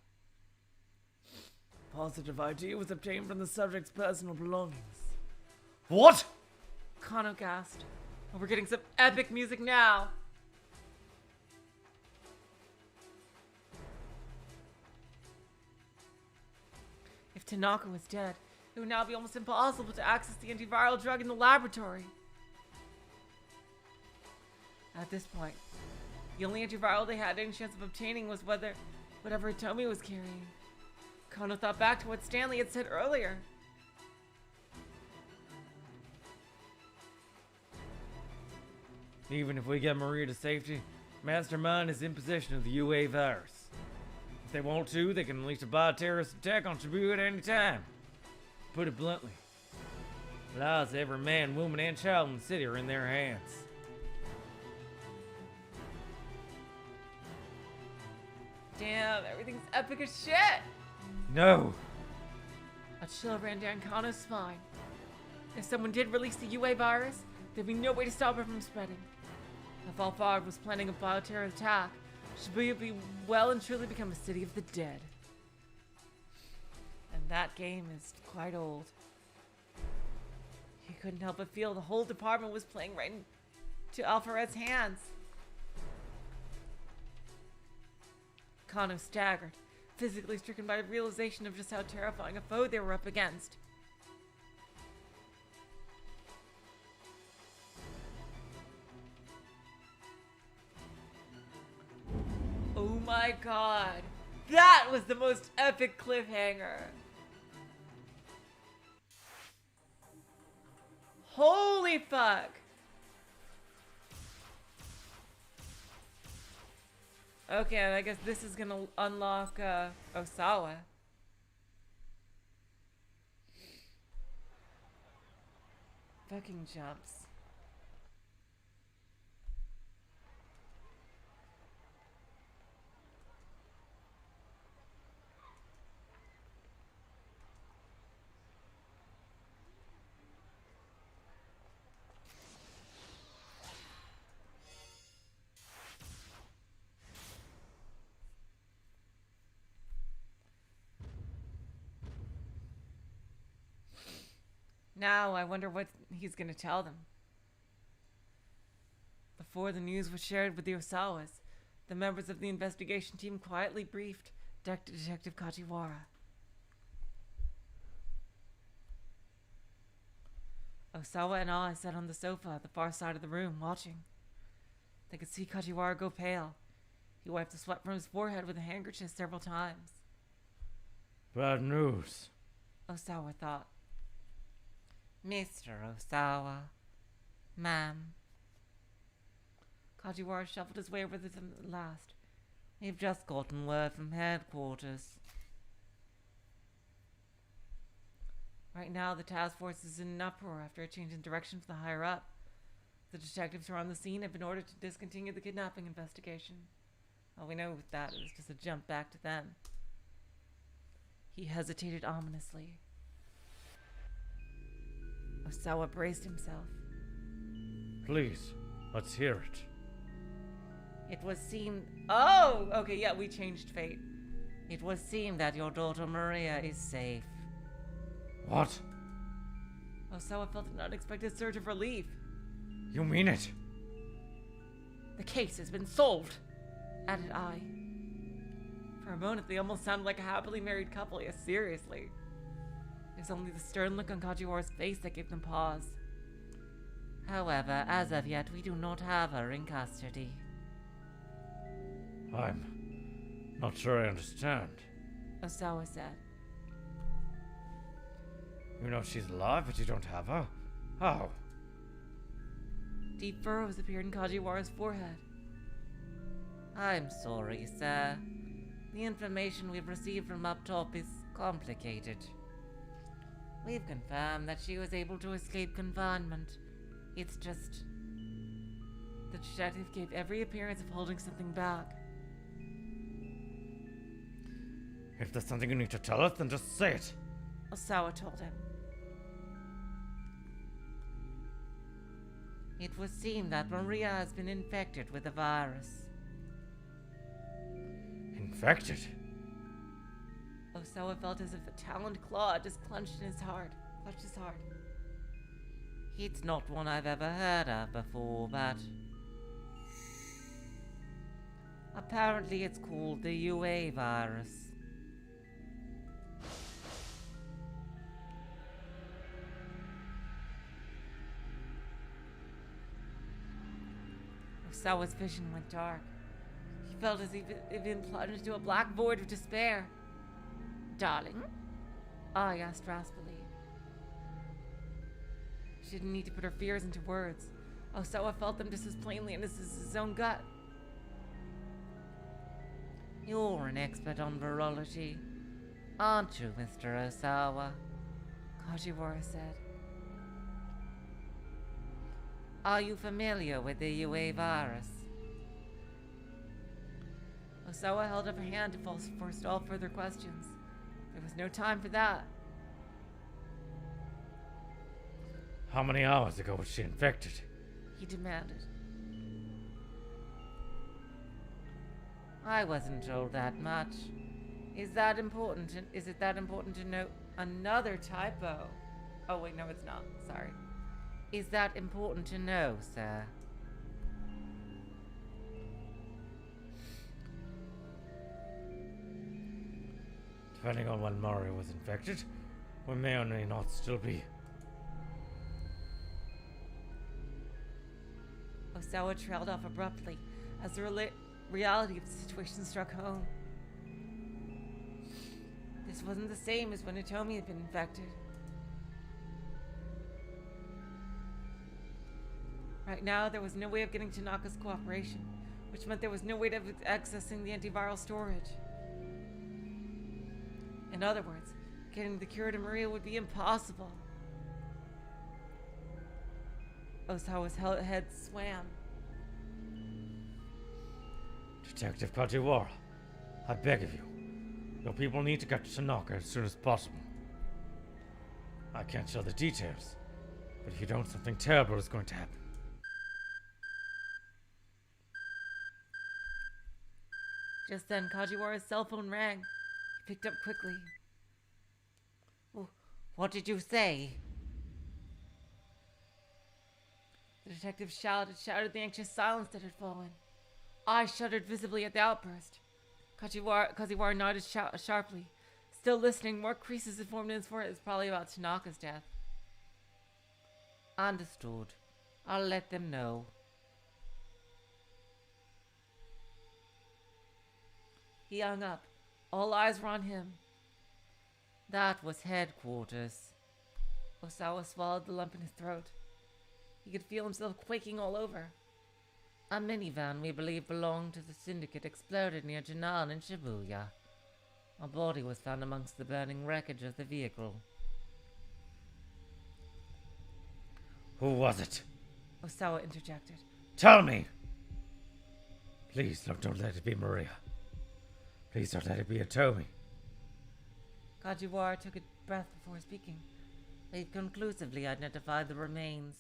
Positive ID was obtained from the subject's personal belongings. What? Kano gasped. Oh, we're getting some epic music now. If Tanaka was dead, it would now be almost impossible to access the antiviral drug in the laboratory. At this point, the only antiviral they had any chance of obtaining was whatever Hitomi was carrying. Kano thought back to what Stanley had said earlier. Even if we get Maria to safety, Mastermind is in possession of the UA virus. If they want to, they can unleash a bioterrorist attack on Shibuya at any time. To put it bluntly, the lives of every man, woman, and child in the city are in their hands. Damn, everything's epic as shit. No! A chill ran down Kano's spine. If someone did release the UA virus, there'd be no way to stop it from spreading. If All Five was planning a bioterror attack, Shibuya would be well and truly become a city of the dead. And that game is quite old. He couldn't help but feel the whole department was playing right into Alphared's hands. Kano staggered, physically stricken by the realization of just how terrifying a foe they were up against. Oh my god. That was the most epic cliffhanger. Holy fuck. Okay, and I guess this is gonna unlock Osawa. Fucking jumps. Now I wonder what he's gonna tell them. Before the news was shared with the Osawas, the members of the investigation team quietly briefed Detective Kajiwara. Osawa and I sat on the sofa at the far side of the room, watching. They could see Kajiwara go pale. He wiped the sweat from his forehead with a handkerchief several times. Bad news. Osawa thought. Mr. Osawa. Ma'am. Kajiwara shuffled his way over to them at last. We've just gotten word from headquarters. Right now, the task force is in an uproar after a change in direction from the higher up. The detectives who are on the scene have been ordered to discontinue the kidnapping investigation. All we know with that is just a jump back to them. He hesitated ominously. Osawa braced himself. Please, let's hear it. It was seen... Oh! Okay, yeah, we changed fate. It was seen that your daughter Maria is safe. What? Osawa felt an unexpected surge of relief. You mean it? The case has been solved, added I. For a moment, they almost sounded like a happily married couple. Yes, seriously. It was only the stern look on Kajiwara's face that gave them pause. However, as of yet, we do not have her in custody. I'm not sure I understand. Osawa said. You know she's alive, but you don't have her? How? Deep furrows appeared in Kajiwara's forehead. I'm sorry, sir. The information we've received from up top is complicated. We've confirmed that she was able to escape confinement. It's just... The detective gave every appearance of holding something back. If there's something you need to tell us, then just say it. Osawa told him. It would seem that Maria has been infected with the virus. Infected? Osawa felt as if a taloned claw just clutched his heart. It's not one I've ever heard of before, but... Apparently it's called the UA virus. Osawa's vision went dark. He felt as if he'd been plunged into a black void of despair. Darling? I asked raspily. She didn't need to put her fears into words. Osawa felt them just as plainly as his own gut. You're an expert on virology, aren't you, Mr. Osawa? Kajiwara said. Are you familiar with the UA virus? Osawa held up her hand to force all further questions. There was no time for that. How many hours ago was she infected? He demanded. I wasn't told that much. Is it that important to note another typo? Oh wait, no it's not. Sorry. Is that important to know, sir? Depending on when Mario was infected, we may or may not still be. Osawa trailed off abruptly as the reality of the situation struck home. This wasn't the same as when Hitomi had been infected. Right now, there was no way of getting Tanaka's cooperation, which meant there was no way of accessing the antiviral storage. In other words, getting the cure to Maria would be impossible. Osawa's head swam. Detective Kajiwara, I beg of you. Your people need to get to Tanaka as soon as possible. I can't share the details, but if you don't, something terrible is going to happen. Just then, Kajiwara's cell phone rang. He picked up quickly. What did you say? The detective shouted the anxious silence that had fallen. I shuddered visibly at the outburst. Kajiwara nodded sharply. Still listening, more creases had formed in his forehead. It's probably about Tanaka's death. Understood. I'll let them know. He hung up. All eyes were on him. That was headquarters. Osawa swallowed the lump in his throat. He could feel himself quaking all over. A minivan we believe belonged to the syndicate exploded near Janan in Shibuya. A body was found amongst the burning wreckage of the vehicle. Who was it? Osawa interjected. Tell me! Please don't let it be Maria. Please don't let it be Hitomi. Kajiwara took a breath before speaking. They conclusively identified the remains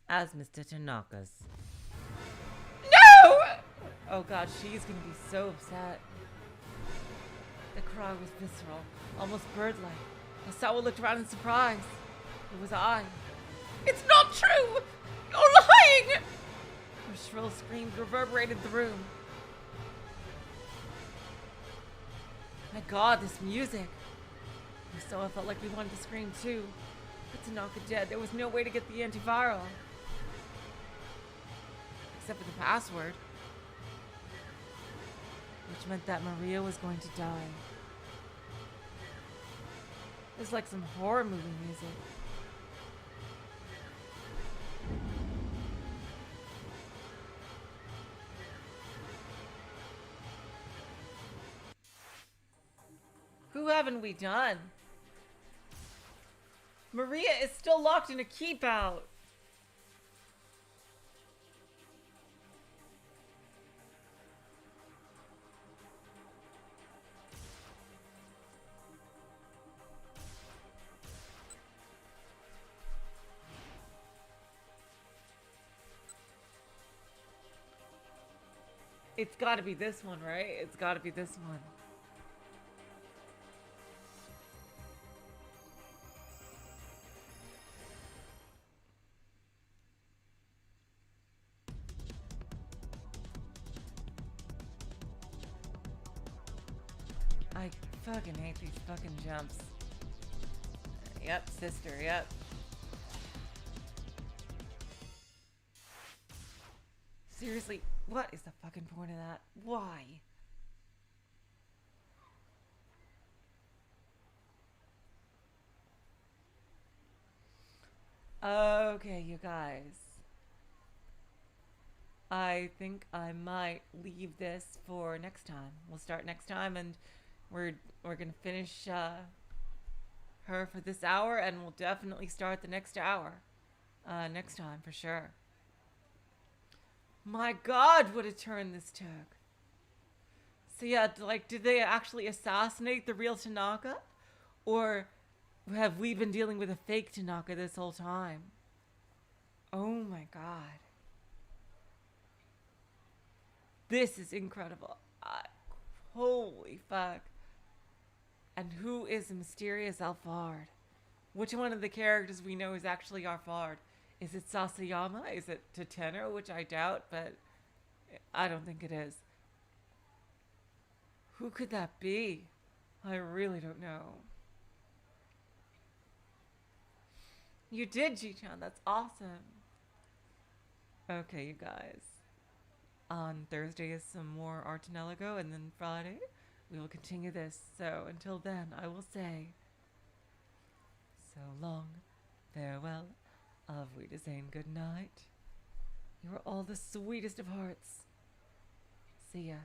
as Mr. Tanaka's. No! Oh god, she's gonna be so upset. The cry was visceral, almost bird-like. Osawa looked around in surprise. It was I. It's not true! You're lying! Her shrill screams reverberated the room. My god, this music. Osawa felt like we wanted to scream too. But Tanaka dead, there was no way to get the antiviral. except for the password. Which meant that Maria was going to die. It's like some horror movie music. Who haven't we done? Maria is still locked in a keep out. It's gotta be this one, right? It's gotta be this one. I fucking hate these fucking jumps. Yep, sister, yep. Seriously, what is the fucking point of that? Why? Okay, you guys. I think I might leave this for next time. We'll start next time, and we're gonna finish her for this hour, and we'll definitely start the next hour next time for sure. My God, what a turn this took. So yeah, like, did they actually assassinate the real Tanaka? Or have we been dealing with a fake Tanaka this whole time? Oh my God. This is incredible. Holy fuck. And who is the mysterious Alphard? Which one of the characters we know is actually Alphard? Is it Sasayama? Is it Toteno? Which I doubt, but I don't think it is. Who could that be? I really don't know. You did, G-chan. That's awesome. Okay, you guys. On Thursday is some more Artaneligo, and then Friday we will continue this. So until then, I will say so long, farewell, auf Wiedersehen, good night. You are all the sweetest of hearts. See ya.